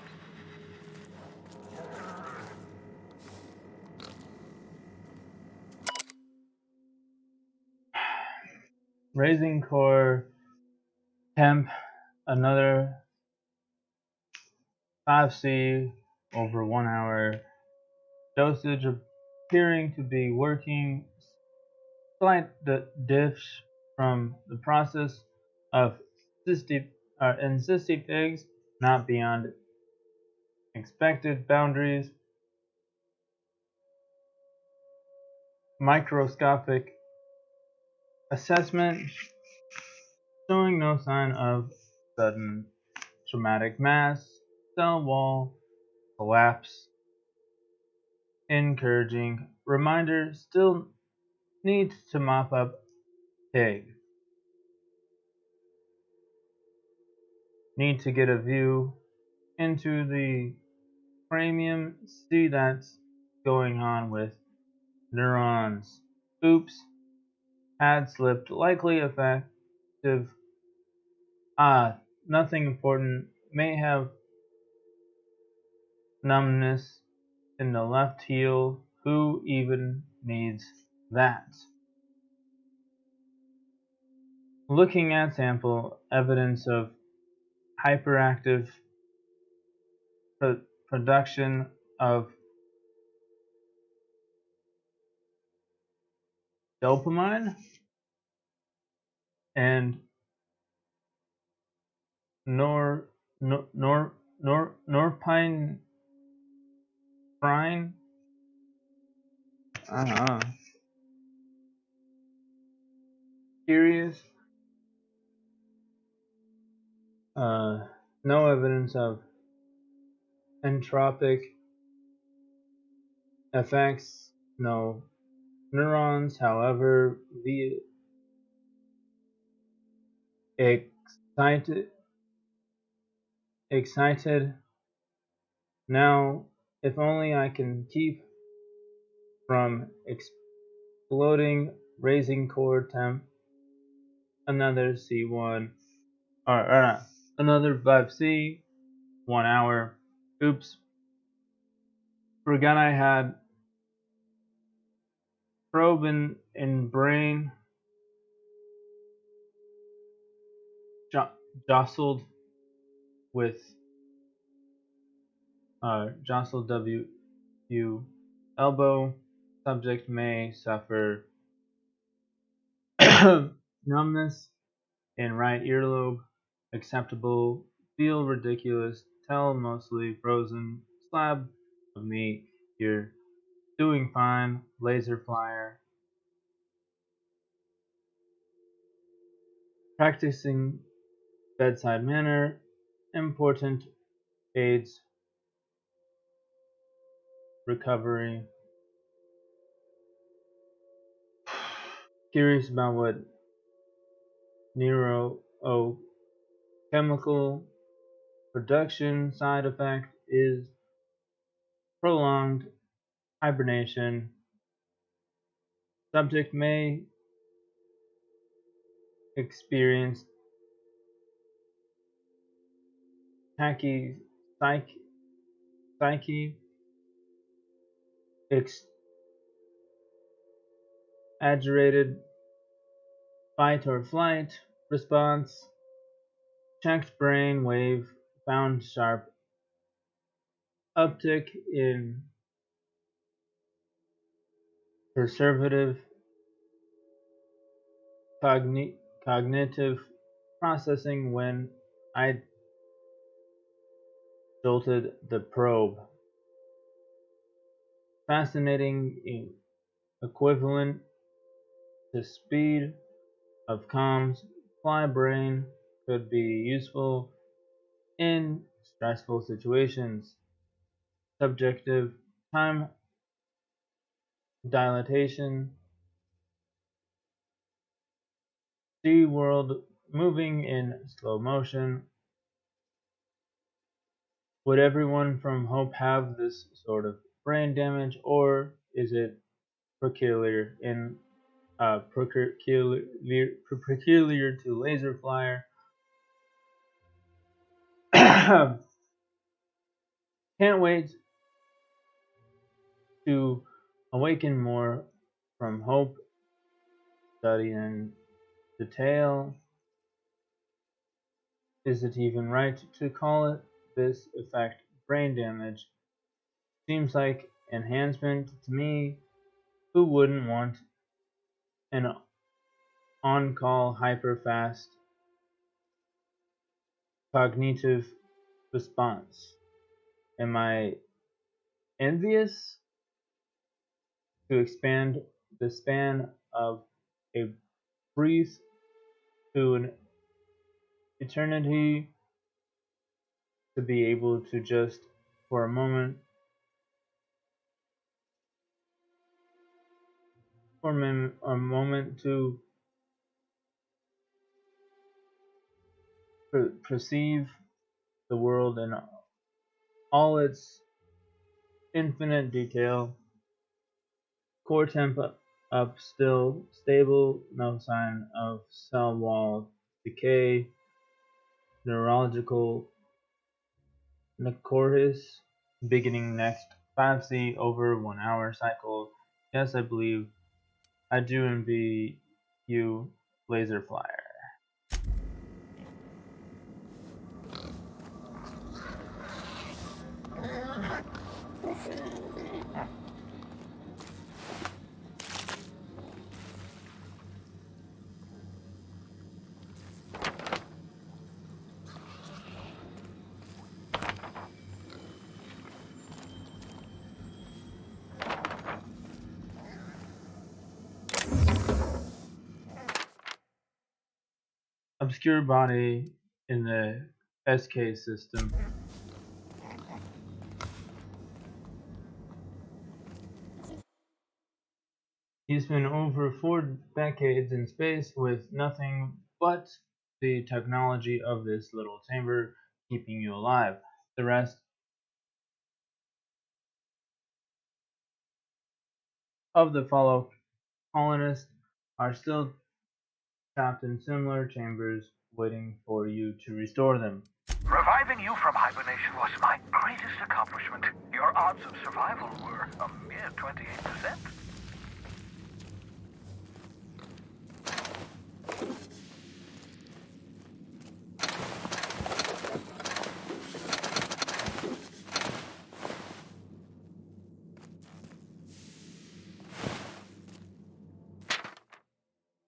raising core temp another 5C over 1 hour. Dosage appearing to be working. Slight diffs from the process of in cysty pigs, not beyond expected boundaries. Microscopic assessment showing no sign of sudden traumatic mass, cell wall collapse. Encouraging reminder, still needs to mop up pig. Need to get a view into the cranium, see that's going on with neurons. Oops, had slipped, likely effective. Nothing important. May have numbness in the left heel. Who even needs that? Looking at sample, evidence of hyperactive production of dopamine and norepinephrine Curious. No evidence of entropic effects. No neurons, however, the excited. Now, if only I can keep from exploding, raising core temp, another C1, or another 5C, 1 hour. Oops. Forgot I had probe in brain, jostled with jostled W elbow. Subject may suffer numbness in right earlobe. Acceptable. Feel ridiculous. Tell mostly frozen slab of meat. You're doing fine. Laser flyer. Practicing bedside manner. Important aids recovery. Curious about what neurochemical production side effect is. Prolonged hibernation. Subject may experience psyche, exaggerated fight or flight response. Checked brain wave found sharp uptick in perservative cognitive processing when I jolted the probe. Fascinating equivalent to speed of comms. Fly brain could be useful in stressful situations. Subjective time dilatation. See world moving in slow motion. Would everyone from Hope have this sort of brain damage, or is it peculiar to laser flyer? Can't wait to awaken more from Hope. Study in detail. Is it even right to call it this effect brain damage? Seems like enhancement to me. Who wouldn't want an on-call hyper-fast cognitive response? Am I envious? To expand the span of a breath to an eternity, to be able to just for a moment to perceive the world in all its infinite detail. Core temp up still stable, no sign of cell wall decay. Neurological necrosis beginning next 5C over 1 hour cycle. Yes, I believe I do envy you, laser flyer. obscure body in the SK system. He spent over 4 decades in space with nothing but the technology of this little chamber keeping you alive. The rest of the fellow colonists are still trapped in similar chambers waiting for you to restore them. Reviving you from hibernation was my greatest accomplishment. Your odds of survival were a mere 28%.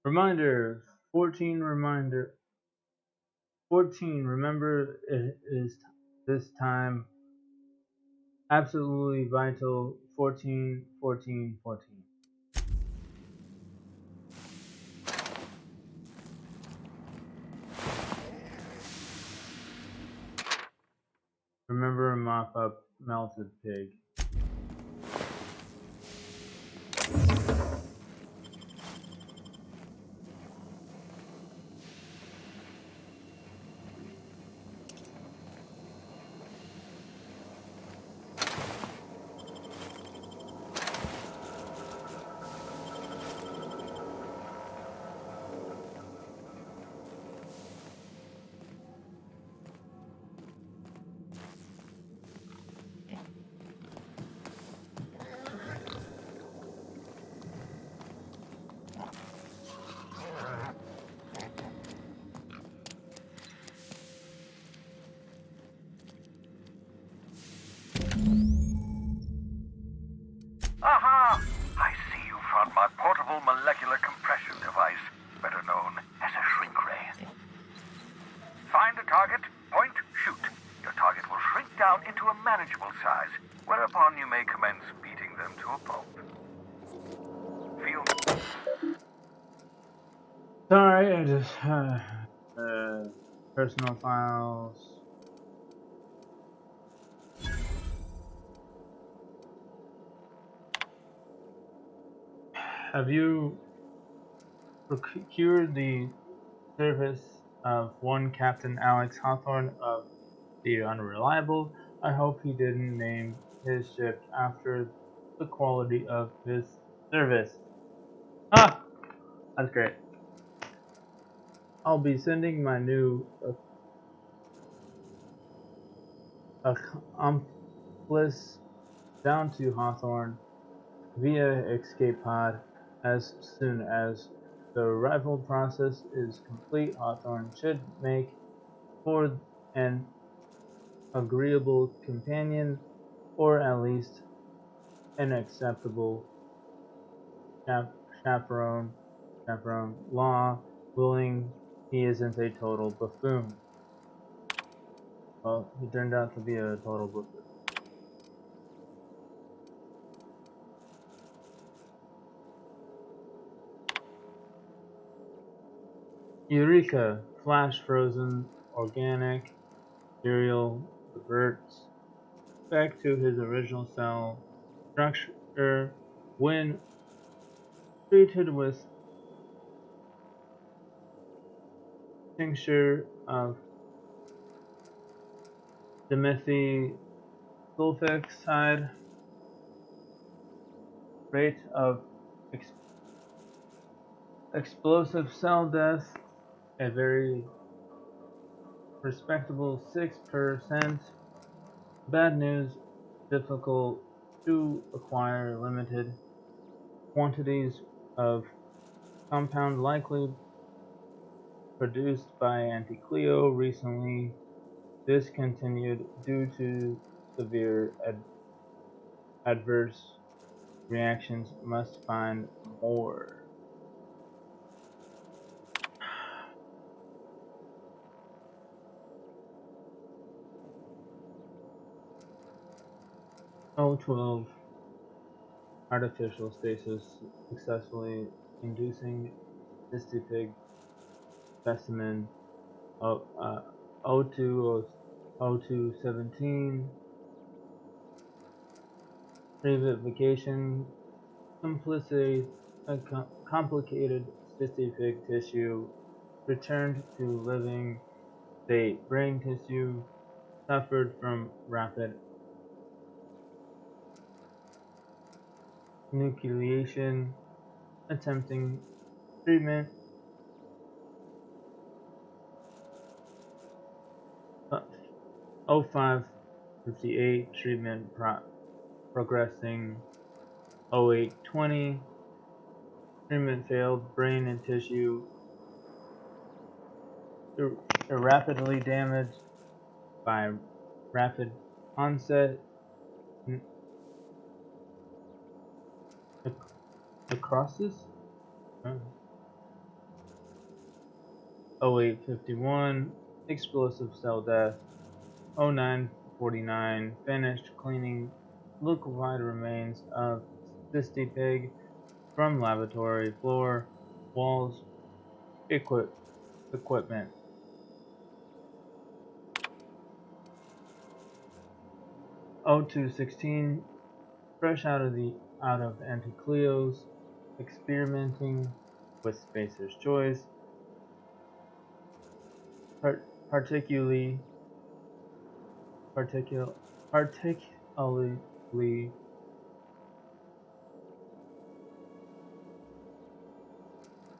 Reminder 14 remember it is this time absolutely vital 14 14 14. Remember mop up melted pig. Aha! I see you found my portable molecular compression device, better known as a shrink ray. Find a target, point, shoot. Your target will shrink down into a manageable size, whereupon you may commence beating them to a pulp. Feel... Sorry, I just personal files. Have you procured the service of one Captain Alex Hawthorne of the Unreliable? I hope he didn't name his ship after the quality of his service. Ah! That's great. I'll be sending my new accomplice down to Hawthorne via escape pod as soon as the arrival process is complete. Hawthorne should make for an agreeable companion, or at least an acceptable chaperone. Law willing, he isn't a total buffoon. Well, he turned out to be a total buffoon. Eureka! Flash frozen, organic, cereal reverts back to his original cell structure when treated with tincture of dimethyl-sulfoxide. Rate of explosive cell death a very respectable 6%. Bad news, difficult to acquire, limited quantities of compound likely produced by Anticleo, recently discontinued due to severe adverse reactions. Must find more. O12 artificial stasis successfully inducing cystipig specimen O2, O217, revivification, complicated specific tissue, returned to living state, brain tissue, suffered from rapid nucleation, attempting treatment, 0558, treatment progressing, 0820, treatment failed, brain and tissue rapidly damaged by rapid onset necrosis. 0851, explosive cell death. 0949, finished cleaning liquefied remains of Cystipig from laboratory floor, walls, equipment. 0216, fresh out of Anticleos, experimenting with Spacer's Choice, particularly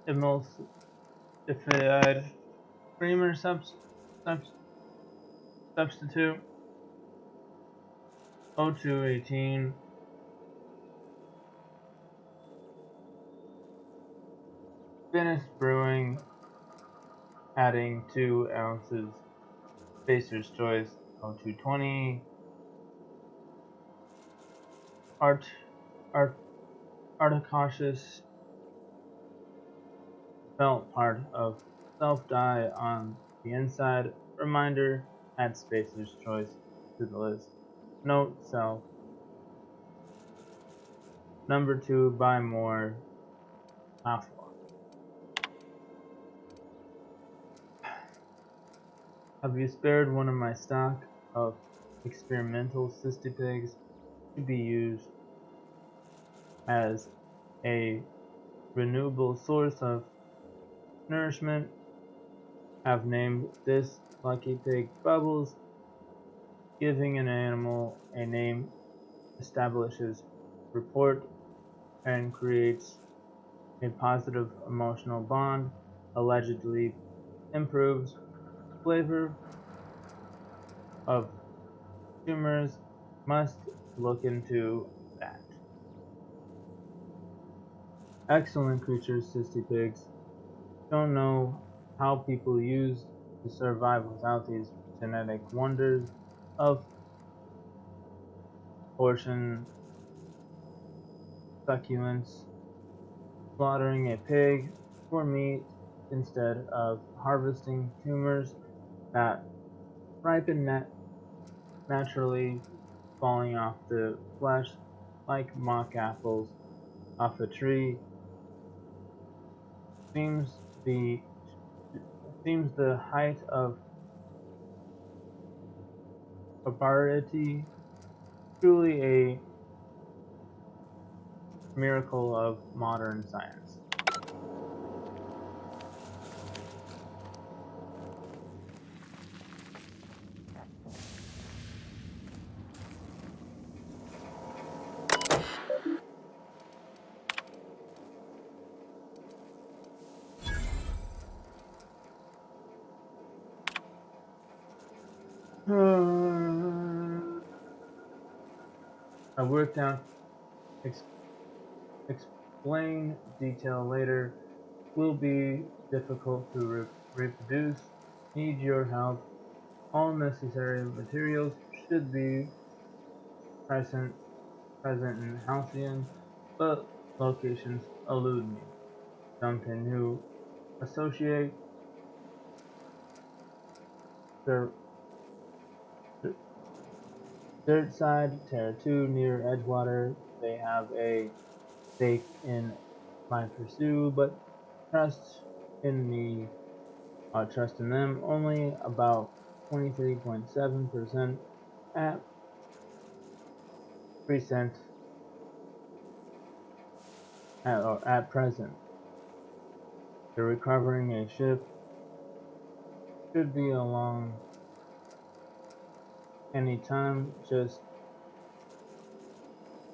emulsified creamer substitute. 0218, finished brewing, adding 2 ounces Spacer's Choice. 0220, Articautious felt part of self-dye on the inside. Reminder, add Spacer's Choice to the list. Note self. Number 2, buy more. Afwa. Have you spared one of my stock of experimental Cystipigs to be used as a renewable source of nourishment? Have named this lucky pig Bubbles. Giving an animal a name establishes rapport and creates a positive emotional bond, allegedly improves flavor of consumers. Must look into that. Excellent creatures, Cystipigs. Don't know how people used to survive without these genetic wonders of portion succulents. Slaughtering a pig for meat instead of harvesting tumors that ripen naturally, falling off the flesh like mock apples off a tree. Seems the height of barbarity, truly a miracle of modern science. I worked out explain detail later will be difficult to reproduce. Need your help. All necessary materials should be present in Halcyon, but locations elude me. Something new. Associate the Dirt Side, Terra 2 near Edgewater. They have a stake in my pursuit, but trust in me trust in them. Only about 23.7% at present at present. They're recovering a ship. Should be along anytime. Just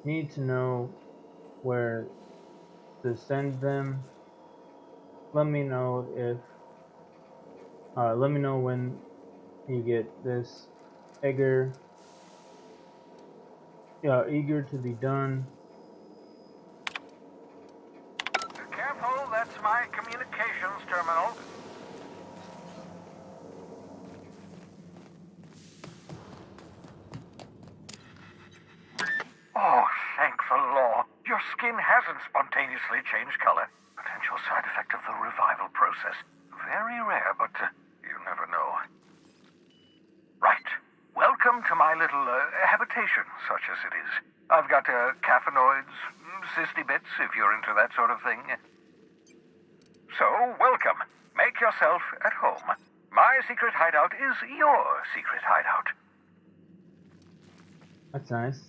need to know where to send them. Let me know when you get this eager to be done. Careful, that's my communications terminal. Oh, thank the law. Your skin hasn't spontaneously changed color. Potential side effect of the revival process. Very rare, but you never know. Right. Welcome to my little habitation, such as it is. I've got caffeinoids, cysty bits, if you're into that sort of thing. So, welcome. Make yourself at home. My secret hideout is your secret hideout. That's nice.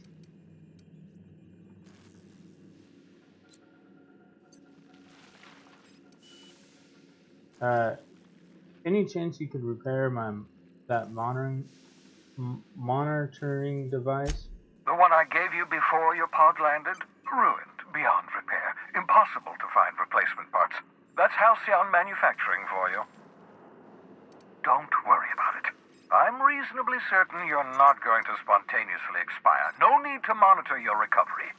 Any chance you could repair that monitoring device? The one I gave you before your pod landed? Ruined, beyond repair. Impossible to find replacement parts. That's Halcyon Manufacturing for you. Don't worry about it. I'm reasonably certain you're not going to spontaneously expire. No need to monitor your recovery.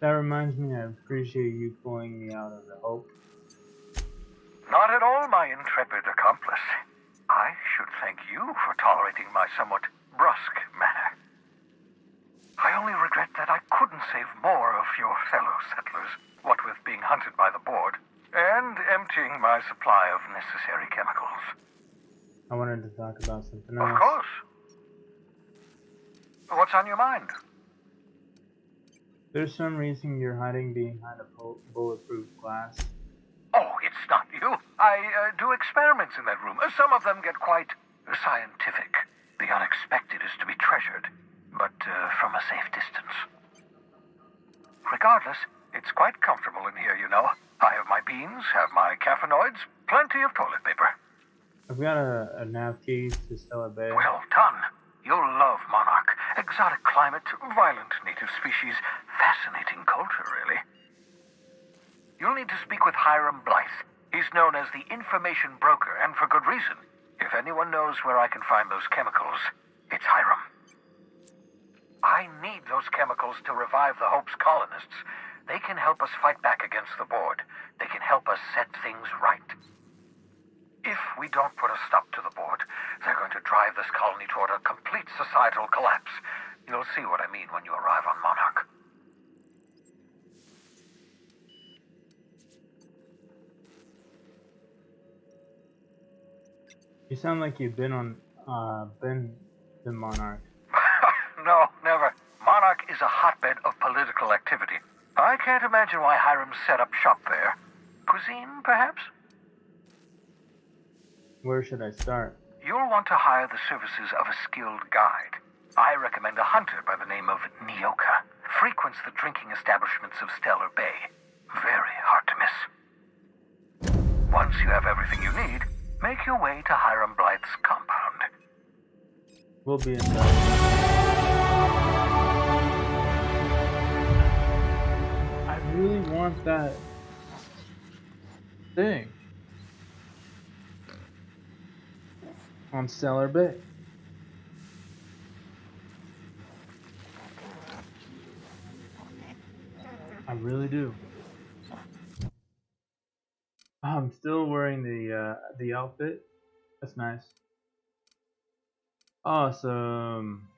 That reminds me, I appreciate you pulling me out of the Hope. Not at all, my intrepid accomplice. I should thank you for tolerating my somewhat brusque manner. I only regret that I couldn't save more of your fellow settlers, what with being hunted by the board, and emptying my supply of necessary chemicals. I wanted to talk about something else. Of course. What's on your mind? There's some reason you're hiding behind a bulletproof glass. Oh, it's not you. I do experiments in that room. Some of them get quite scientific. The unexpected is to be treasured, but from a safe distance. Regardless, it's quite comfortable in here, you know. I have my beans, have my caffeinoids, plenty of toilet paper. I've got a nav key to Stellar Bay. Well done. You'll love Monarch. Exotic climate, violent native species, fascinating culture, really. You'll need to speak with Hiram Blythe. He's known as the information broker, and for good reason. If anyone knows where I can find those chemicals, it's Hiram. I need those chemicals to revive the Hope's colonists. They can help us fight back against the board. They can help us set things right. If we don't put a stop to the board, they're going to drive this colony toward a complete societal collapse. You'll see what I mean when you arrive on Monarch. You sound like you've been the Monarch. No, never. Monarch is a hotbed of political activity. I can't imagine why Hiram set up shop there. Cuisine, perhaps? Where should I start? You'll want to hire the services of a skilled guide. I recommend a hunter by the name of Nyoka. Frequents the drinking establishments of Stellar Bay. Very hard to miss. Once you have everything you need, make your way to Hiram Blythe's compound. We'll be in touch. I really want that thing on Stellar Bay. I really do. I'm still wearing the outfit. That's nice. Awesome.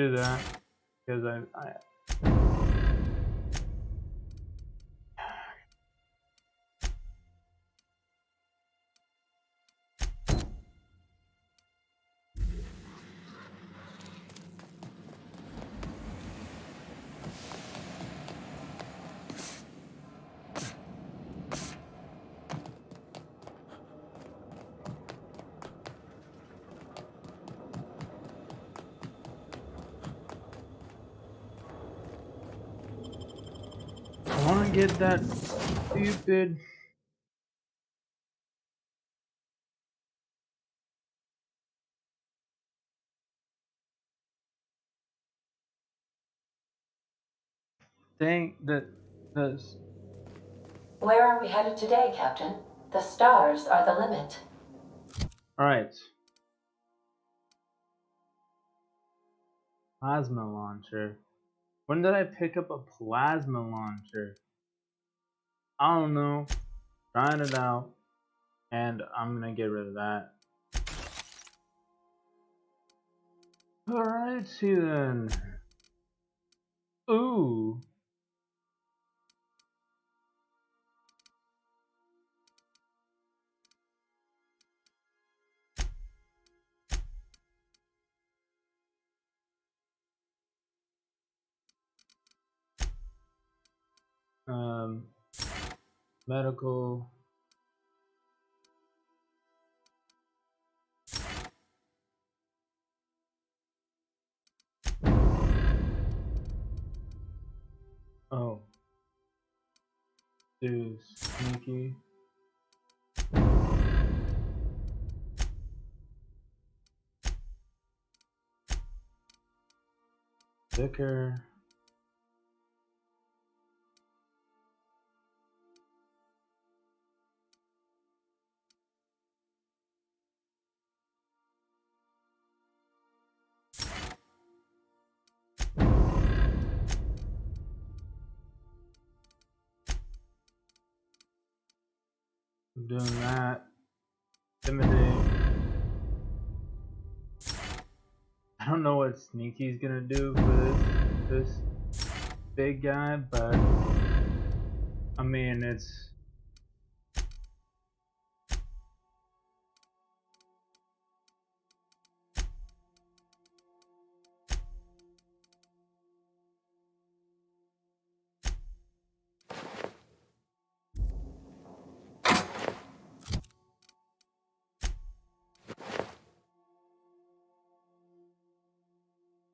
do that because I want to get that stupid. Thing that this. Where are we headed today, Captain? The stars are the limit. All right. Plasma launcher. When did I pick up a plasma launcher? I don't know. Trying it out, and I'm gonna get rid of that. Alrighty then. Ooh. Medical. Oh. Do sneaky. Vicar. Doing that. Intimidate. I don't know what Sneaky's gonna do for this big guy, but I mean it's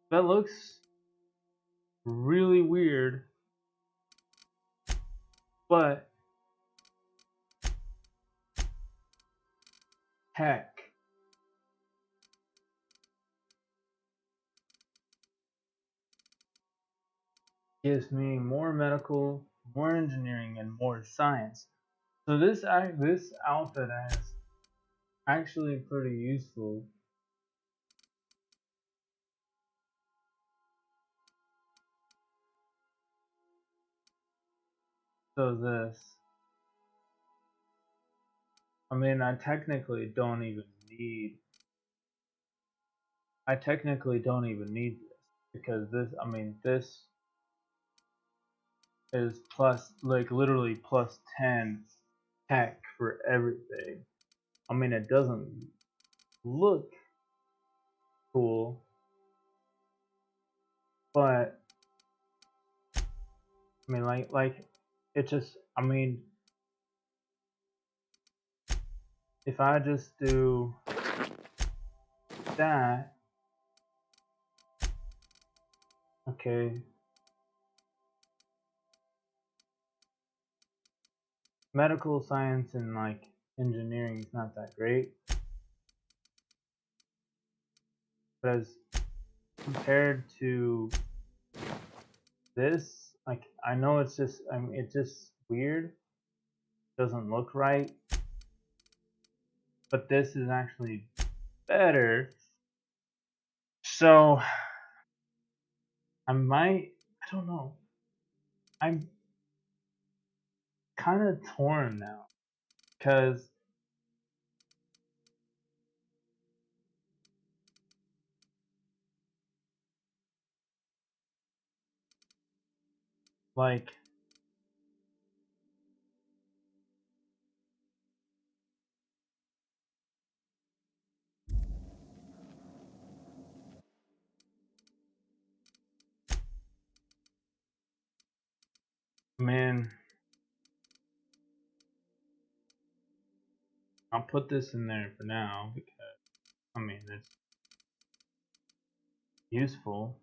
that looks really weird, but heck. Gives me more medical, more engineering, and more science. So this outfit is actually pretty useful. So this, I mean, I technically don't even need this because this, I mean, this is plus, like literally plus 10 tech for everything. I mean, it doesn't look cool, but I mean, like it just, I mean, if I just do that, okay. Medical science and like engineering is not that great, but as compared to this, like I know it's just, I mean, it's just weird, doesn't look right, but this is actually better. So I don't know, I'm kind of torn now because like, man, I'll put this in there for now because, I mean, it's useful,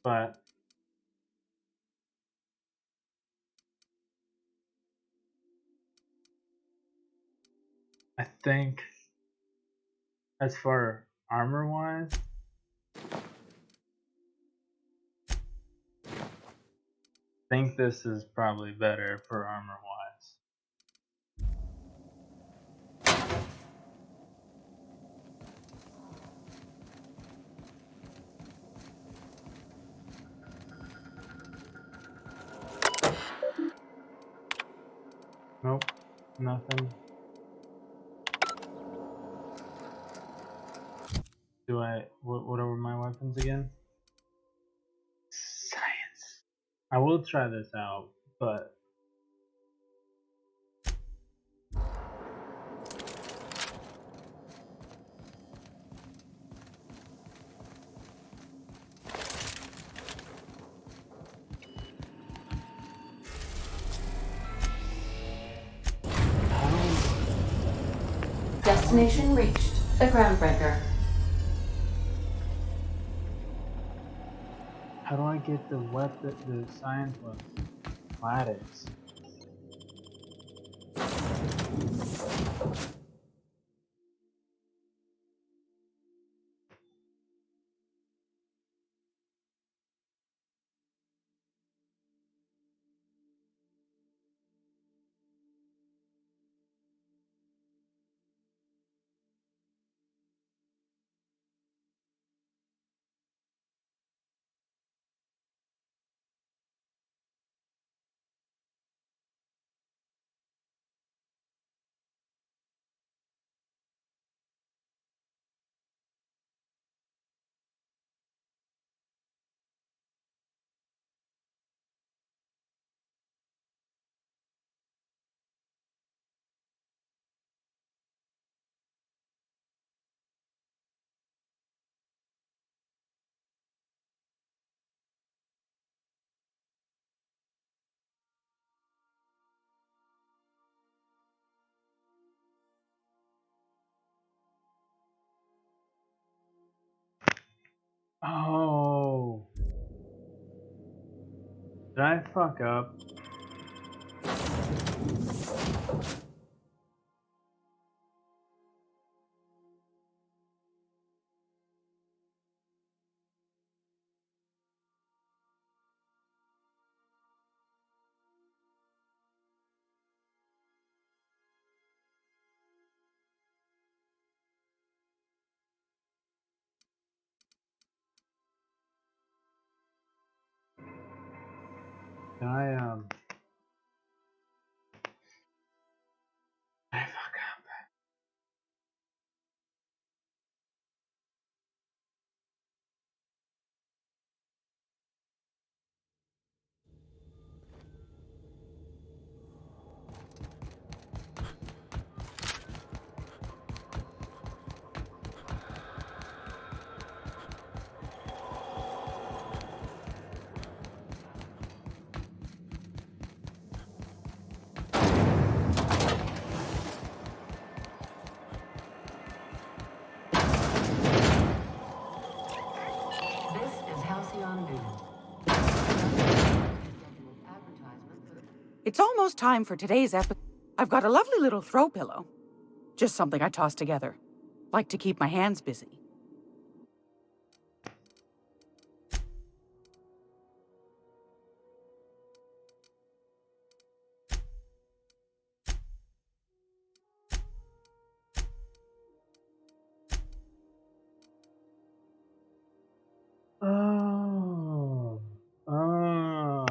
but I think as for armor wise, I think this is probably better for armor wise. Nope, nothing. What are my weapons again? Science. I will try this out, but Destination reached. The Groundbreaker. how do I get the science weapon? Lattice. Oh, did I fuck up? Did I fuck up? This is Halcyon News. It's almost time for today's episode. I've got a lovely little throw pillow. Just something I toss together. Like to keep my hands busy. Oh. Oh.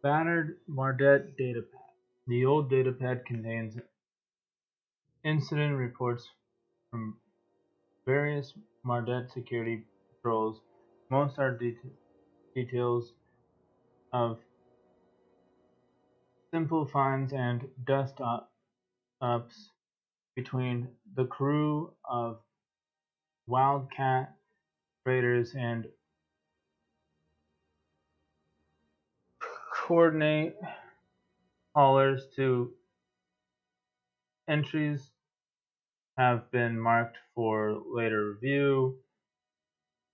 battered Mardet datapad. The old datapad contains incident reports from various Mardet security patrols. Most are details of simple finds and dust-ups between the crew of Wildcat traders and coordinate haulers to entries have been marked for later review.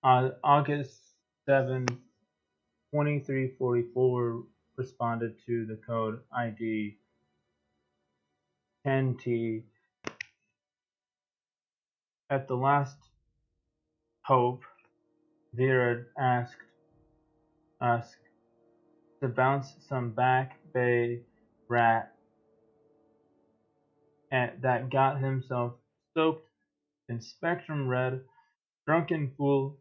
On August 7, 2344 responded to the code ID 10T. At the last hope, Vera asked us to bounce some back bay rat that got himself soaked in Spectrum Red. Drunken fool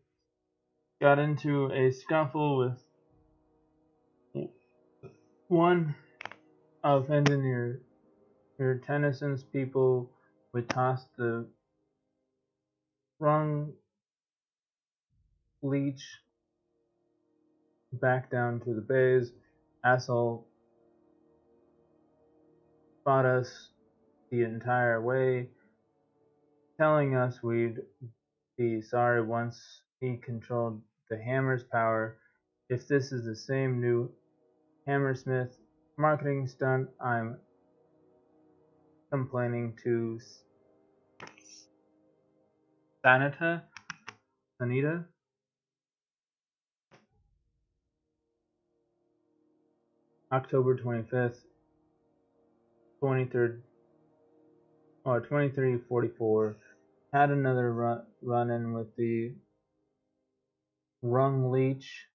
got into a scuffle with one of Engineer Tennyson's people. We tossed the wrong leech back down to the bays. Asshole fought us the entire way, telling us we'd be sorry once he controlled the hammer's power. If this is the same new Hammersmith marketing stunt, I'm complaining to Sanita. October 25th, 2344, had another run-in with the Rung Leech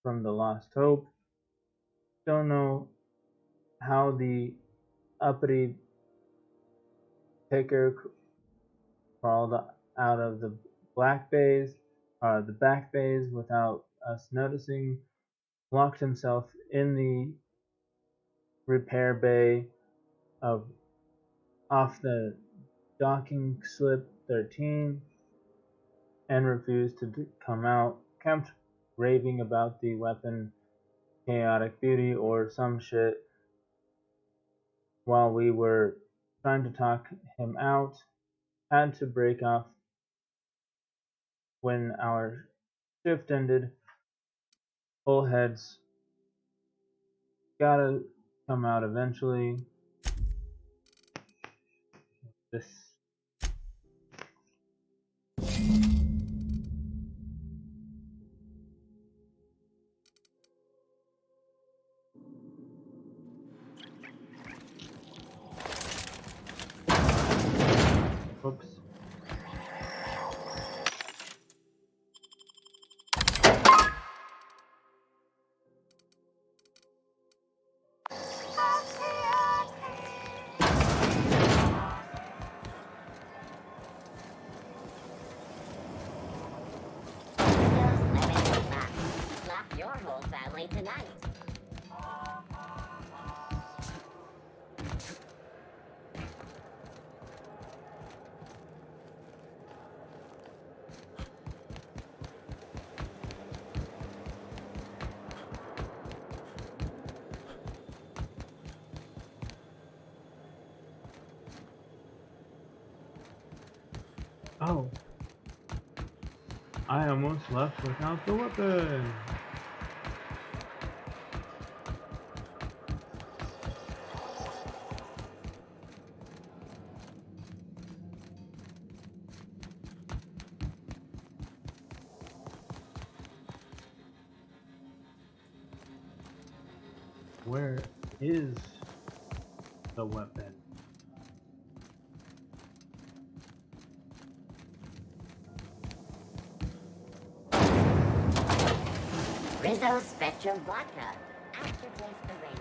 from the Lost Hope. Don't know how the uppity picker crawled out of the back bays without us noticing, locked himself in the repair bay off the docking slip 13 and refused to come out, kept raving about the weapon chaotic beauty or some shit while we were trying to talk him out, had to break off when our shift ended. Bullheads gotta come out eventually. This Oops. Slap your whole family tonight. Oh. I almost left without the weapon. Where is the weapon? Rizzo Spectrum Vodka. Aftertaste the rainbow.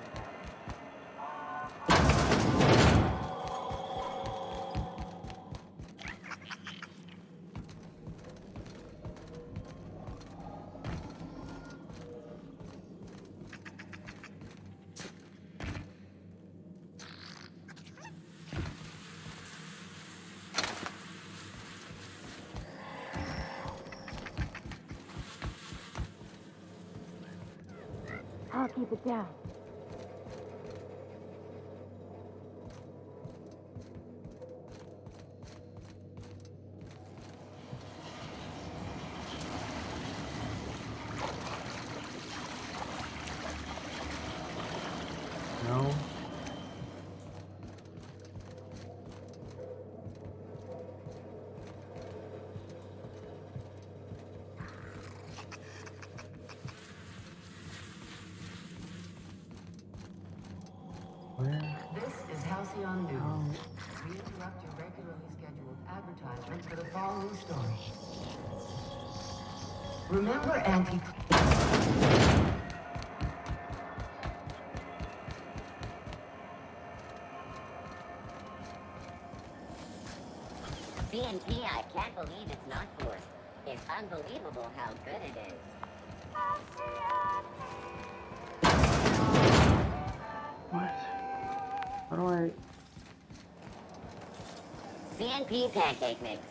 keep it down. No. This is Halcyon News. We interrupt your regularly scheduled advertisement for the following story. Remember anti... CNP, I can't believe it's not forced. It's unbelievable how good it is. What? How do I... CNP pancake mix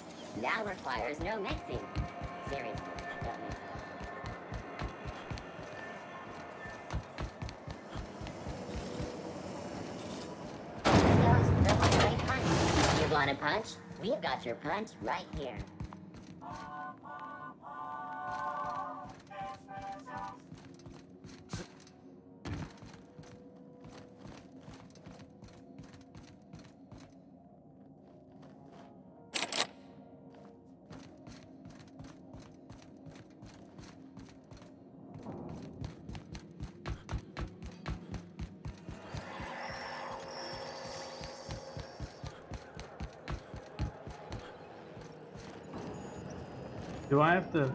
now requires no mixing. Seriously, don't mix it. Those purple berry punch. You want a punch? We've got your punch right here. Do I have to...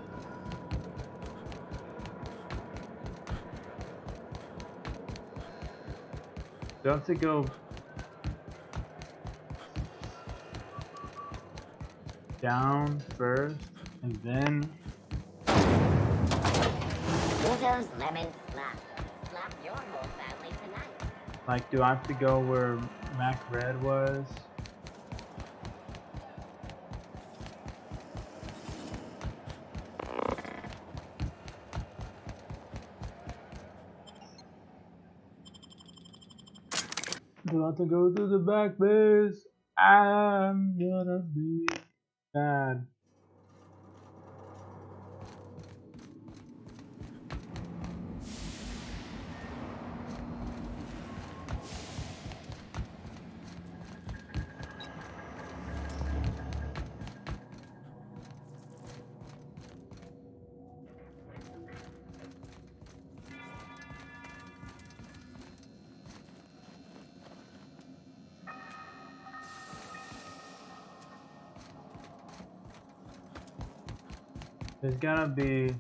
Do I have to go... down first, and then... Lizzo's lemon slap. Slap your whole family tonight. Like, do I have to go where Mac Red was? Do I have to go through the back base? I'm gonna be bad. There's gotta be...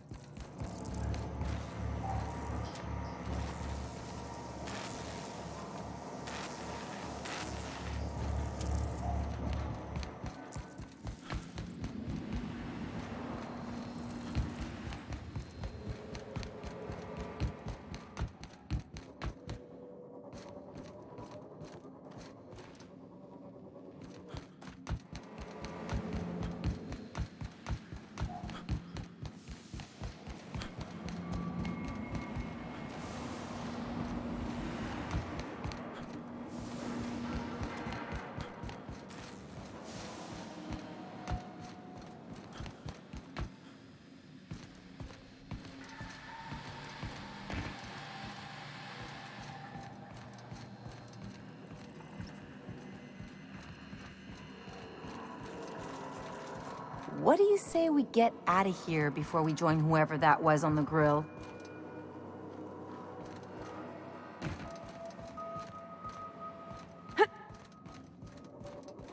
What do you say we get out of here before we join whoever that was on the grill?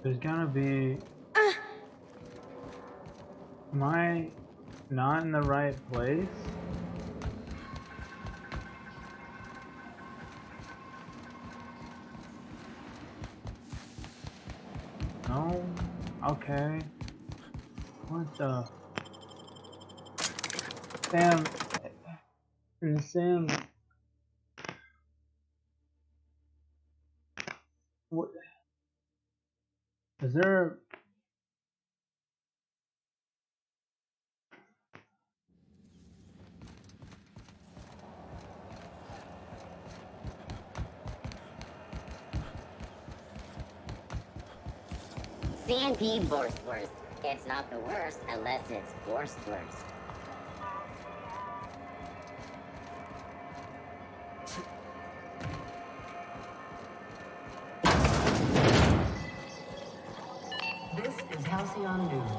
There's gotta be... Am I not in the right place? No? Okay. What the... Sam... Sam... What... Is there... CNP Borstwurst. It's not the worst unless it's Borstwurst. This is Halcyon News.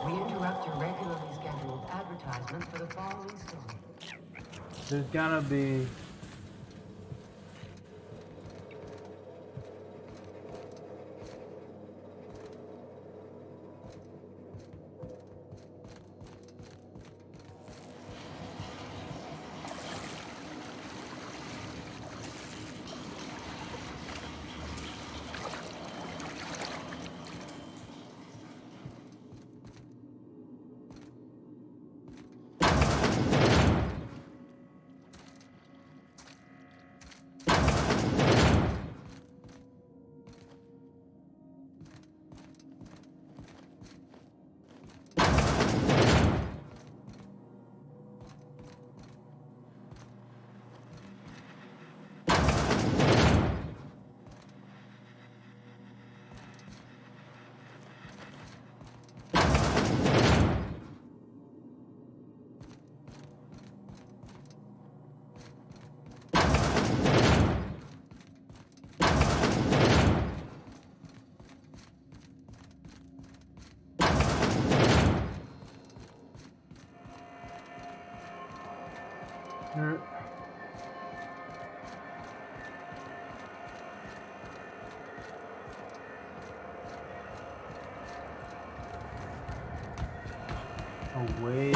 We interrupt your regularly scheduled advertisement for the following story. There's gotta be... away.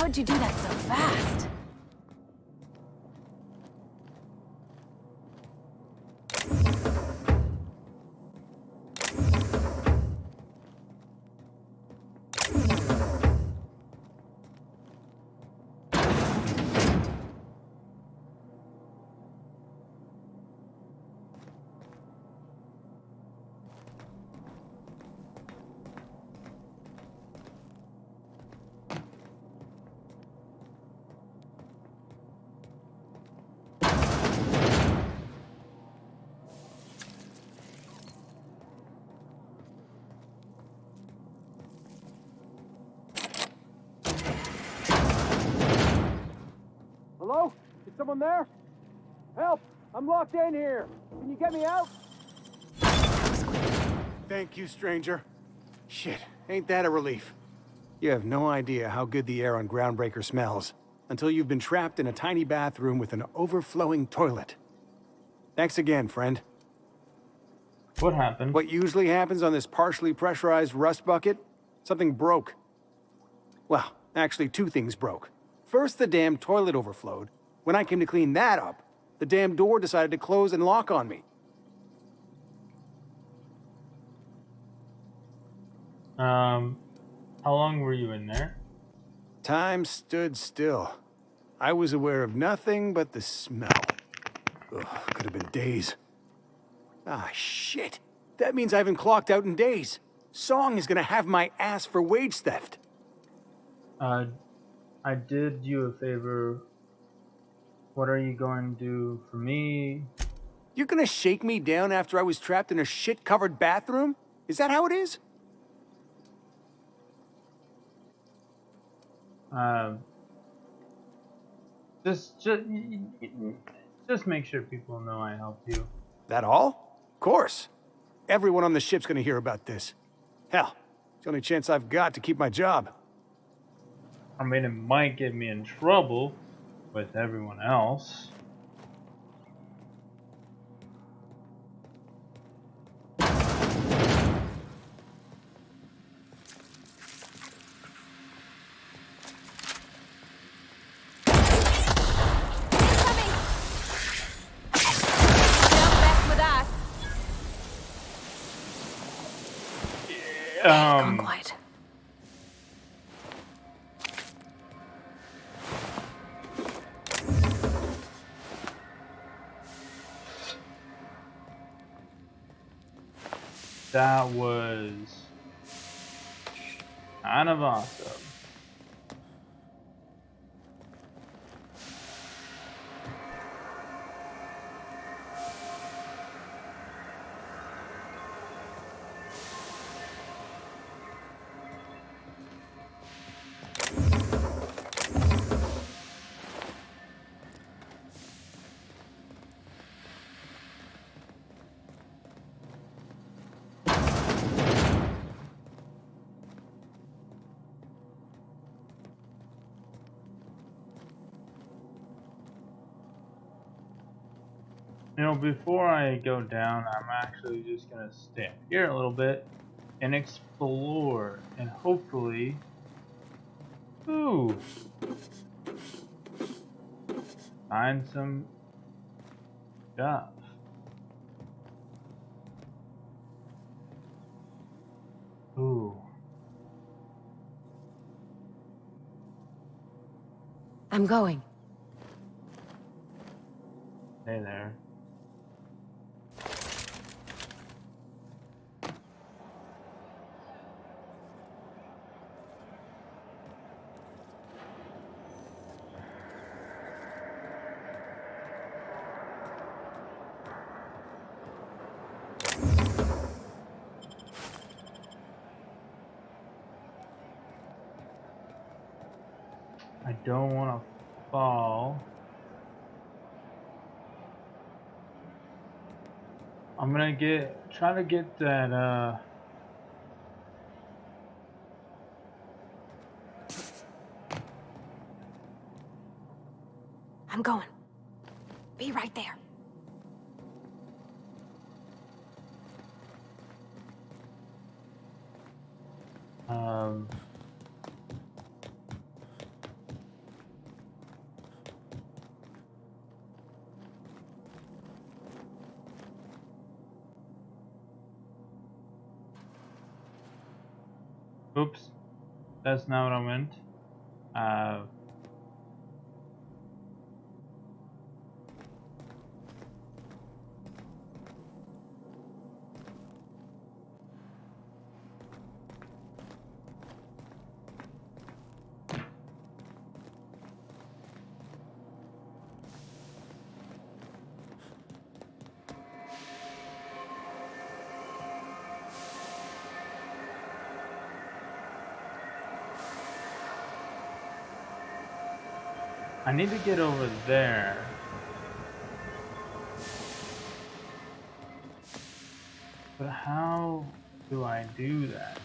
How'd you do that so fast? Hello? Is someone there? Help! I'm locked in here. Can you get me out? Thank you, stranger. Shit, ain't that a relief? You have no idea how good the air on Groundbreaker smells until you've been trapped in a tiny bathroom with an overflowing toilet. Thanks again, friend. What happened? What usually happens on this partially pressurized rust bucket? Something broke. Well, actually, two things broke. First, the damn toilet overflowed. When I came to clean that up, the damn door decided to close and lock on me. How long were you in there? Time stood still. I was aware of nothing but the smell. Ugh, could have been days. Ah, shit. That means I haven't clocked out in days. Song is gonna have my ass for wage theft. I did you a favor. What are you going to do for me? You're gonna shake me down after I was trapped in a shit-covered bathroom? Is that how it is? Just make sure people know I helped you. That all? Of course. Everyone on the ship's gonna hear about this. Hell, it's the only chance I've got to keep my job. I mean, it might get me in trouble with everyone else. Gone quiet. That was kind of awesome. You know, before I go down, I'm actually just gonna stay up here a little bit and explore, and hopefully, ooh, find some stuff. Ooh. I'm going. Hey there. I don't want to fall. I'm gonna try to get that, I'm going. Be right there. um, oops, that's not what I meant. I need to get over there. But how do I do that?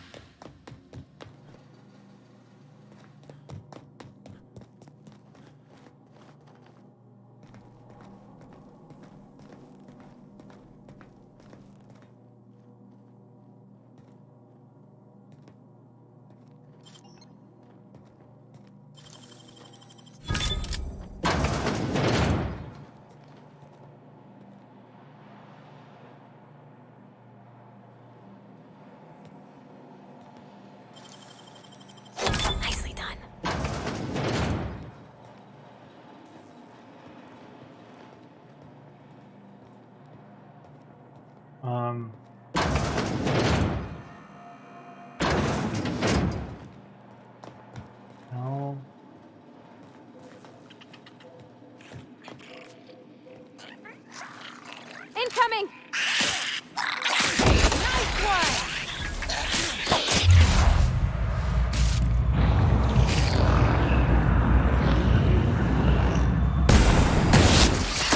Nicely done. No. Incoming! Nice one!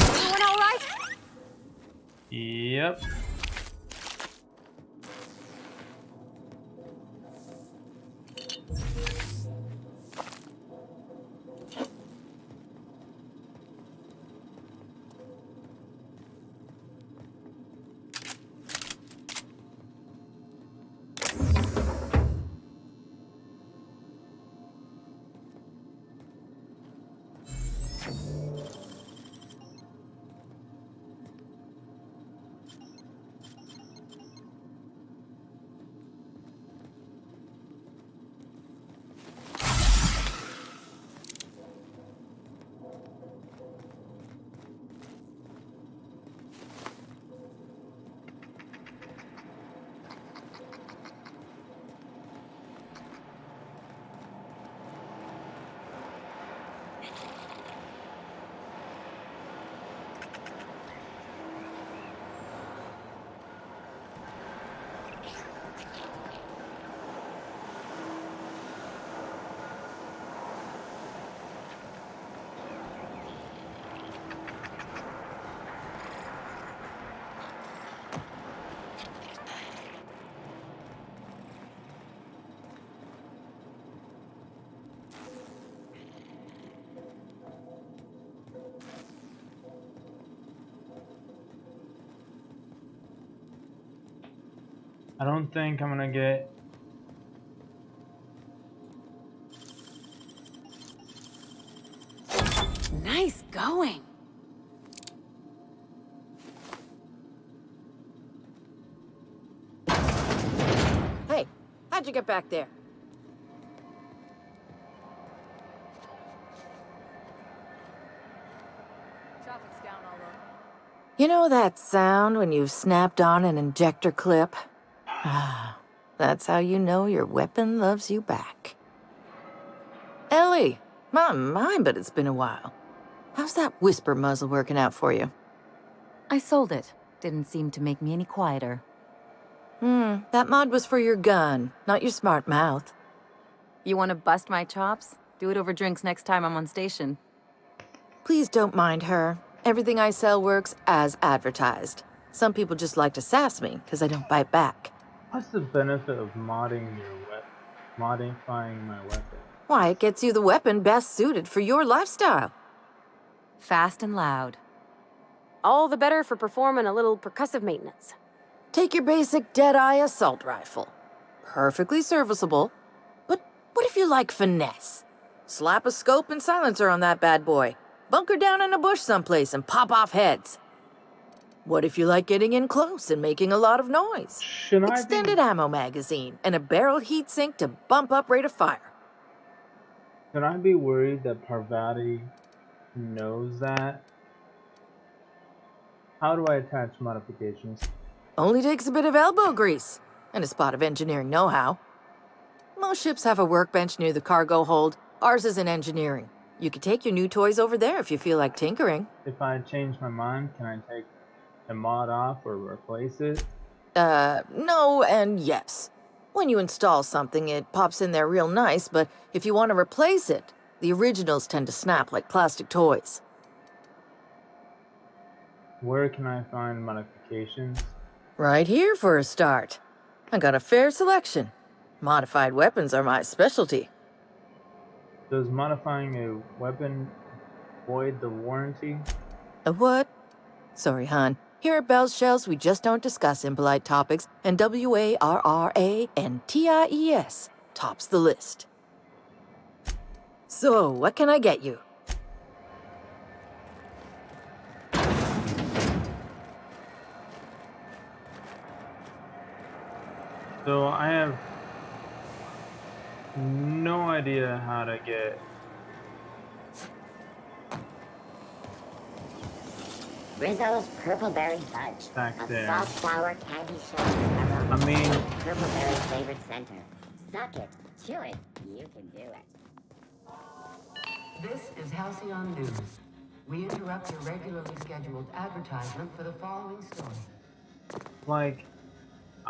Everyone all right? Yep. I don't think I'm gonna get. Nice going. Hey, how'd you get back there? Traffic's down, although. You know that sound when you've snapped on an injector clip? Ah, that's how you know your weapon loves you back. Ellie, my, but it's been a while. How's that whisper muzzle working out for you? I sold it. Didn't seem to make me any quieter. That mod was for your gun, not your smart mouth. You want to bust my chops? Do it over drinks next time I'm on station. Please don't mind her. Everything I sell works as advertised. Some people just like to sass me, because I don't bite back. What's the benefit of modding your modifying my weapon? Why, it gets you the weapon best suited for your lifestyle. Fast and loud. All the better for performing a little percussive maintenance. Take your basic Deadeye assault rifle. Perfectly serviceable. But what if you like finesse? Slap a scope and silencer on that bad boy. Bunker down in a bush someplace and pop off heads. What if you like getting in close and making a lot of noise? Extended ammo magazine and a barrel heatsink to bump up rate of fire. Should I be worried that Parvati knows that? How do I attach modifications? Only takes a bit of elbow grease and a spot of engineering know-how. Most ships have a workbench near the cargo hold. Ours is in engineering. You could take your new toys over there if you feel like tinkering. If I change my mind, can I take a mod off or replace it? No and yes. When you install something, it pops in there real nice, but if you want to replace it, the originals tend to snap like plastic toys. Where can I find modifications? Right here for a start. I got a fair selection. Modified weapons are my specialty. Does modifying a weapon void the warranty? A what? Sorry, hon. Here at Bell's Shells, we just don't discuss impolite topics, and WARRA and TIES tops the list. So, what can I get you? So I have no idea how to get Rizzo's Purple Berry Fudge. back a there. soft sour candy shell aroma. I mean, Purple Berry flavored center. Suck it, chew it, you can do it. This is Halcyon News. We interrupt your regularly scheduled advertisement for the following story. like,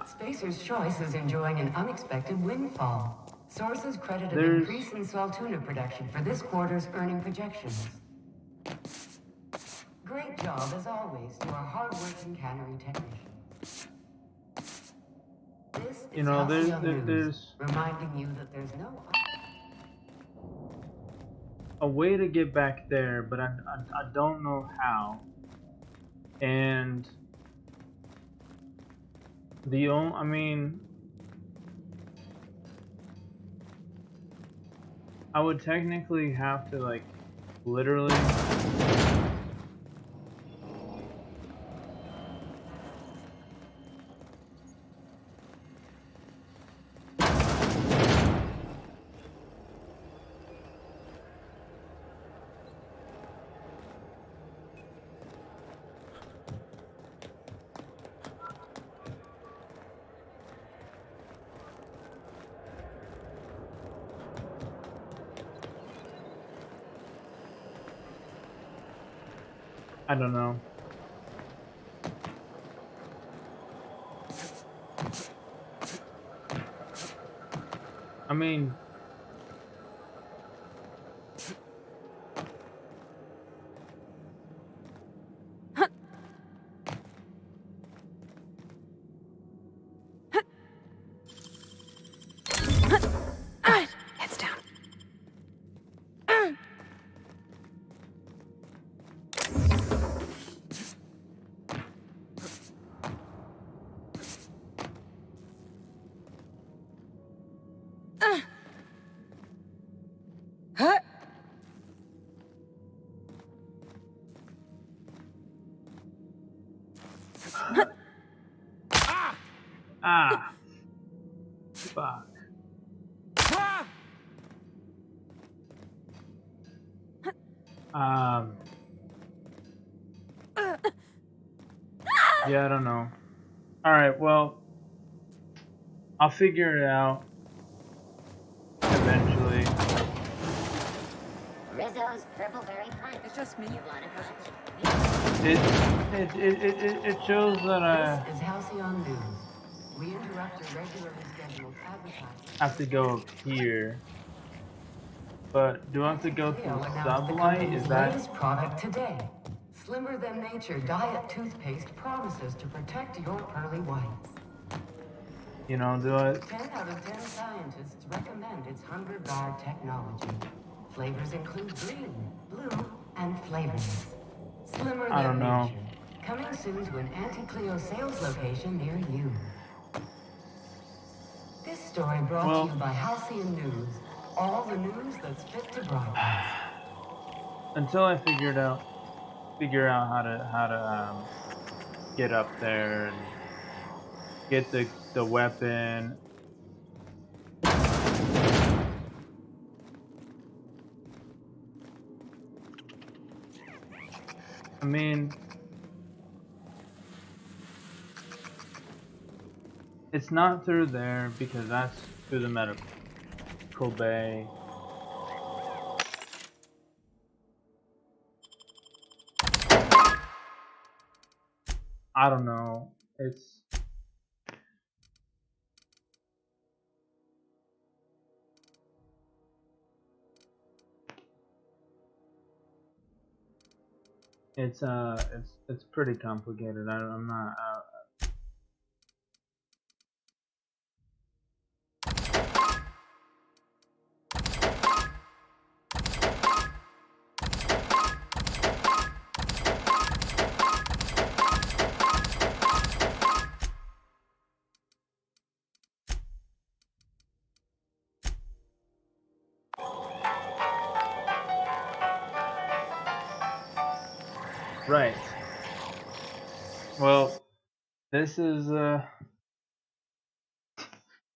Spacer's Choice is enjoying an unexpected windfall. Sources credit an There's- increase in swell tuna production for this quarter's earning projections. Great job, as always, to our hardworking cannery technicians. This you is know, Halcyon News, there's reminding you that there's no a way to get back there, but I don't know how. And the only, I mean, I would technically have to, like, literally I don't know. I mean, Heads down. ah, fuck. Yeah, I don't know. Alright, well, I'll figure it out eventually. Rizzo's Purpleberry Punch. It's just me. You want It shows that This is Halcyon News. We interrupt your regularly scheduled advertising. I have to go up here. But do I have to go through Sublight? Is that... latest product today. Slimmer Than Nature Diet Toothpaste promises to protect your pearly whites. You know, do I... 10 out of 10 scientists recommend its 100-bar technology. Flavors include green, blue, and flavorless. Slimmer I don't Than know. Nature. Coming soon to an Anti-Cleo sales location near you. This story brought to you by Halcyon News. All the news that's fit to broadcast. Until I figure out how to get up there and get the weapon. I mean, it's not through there because that's through the medical bay. I don't know. It's pretty complicated. I'm not. Right. Well, this is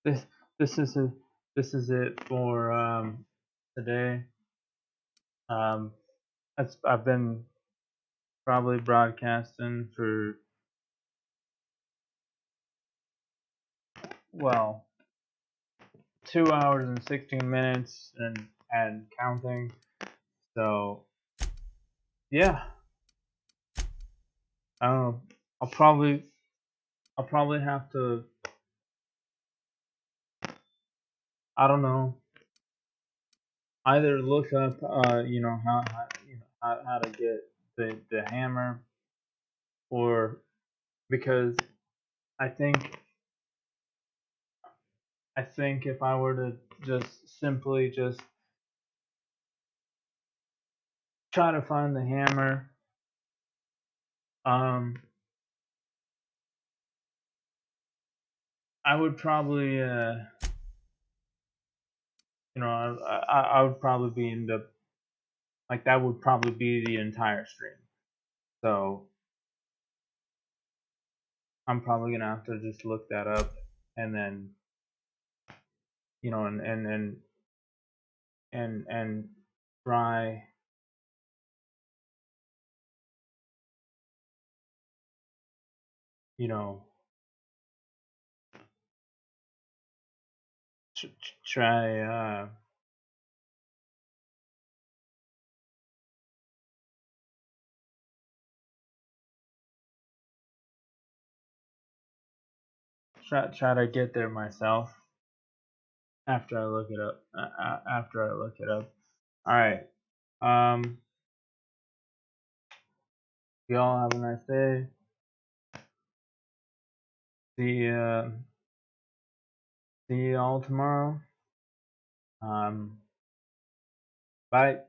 this this is it for today. I've been probably broadcasting for, well, 2 hours and 16 minutes and counting. So yeah, I'll probably have to, I don't know, either look up you know how to get the hammer, or because I think if I were to just simply just try to find the hammer, I would probably I would probably be end up, like, that would probably be the entire stream. So I'm probably gonna have to just look that up and then and try you know try try to get there myself after I look it up. All right. Y'all have a nice day. See you all tomorrow. Bye.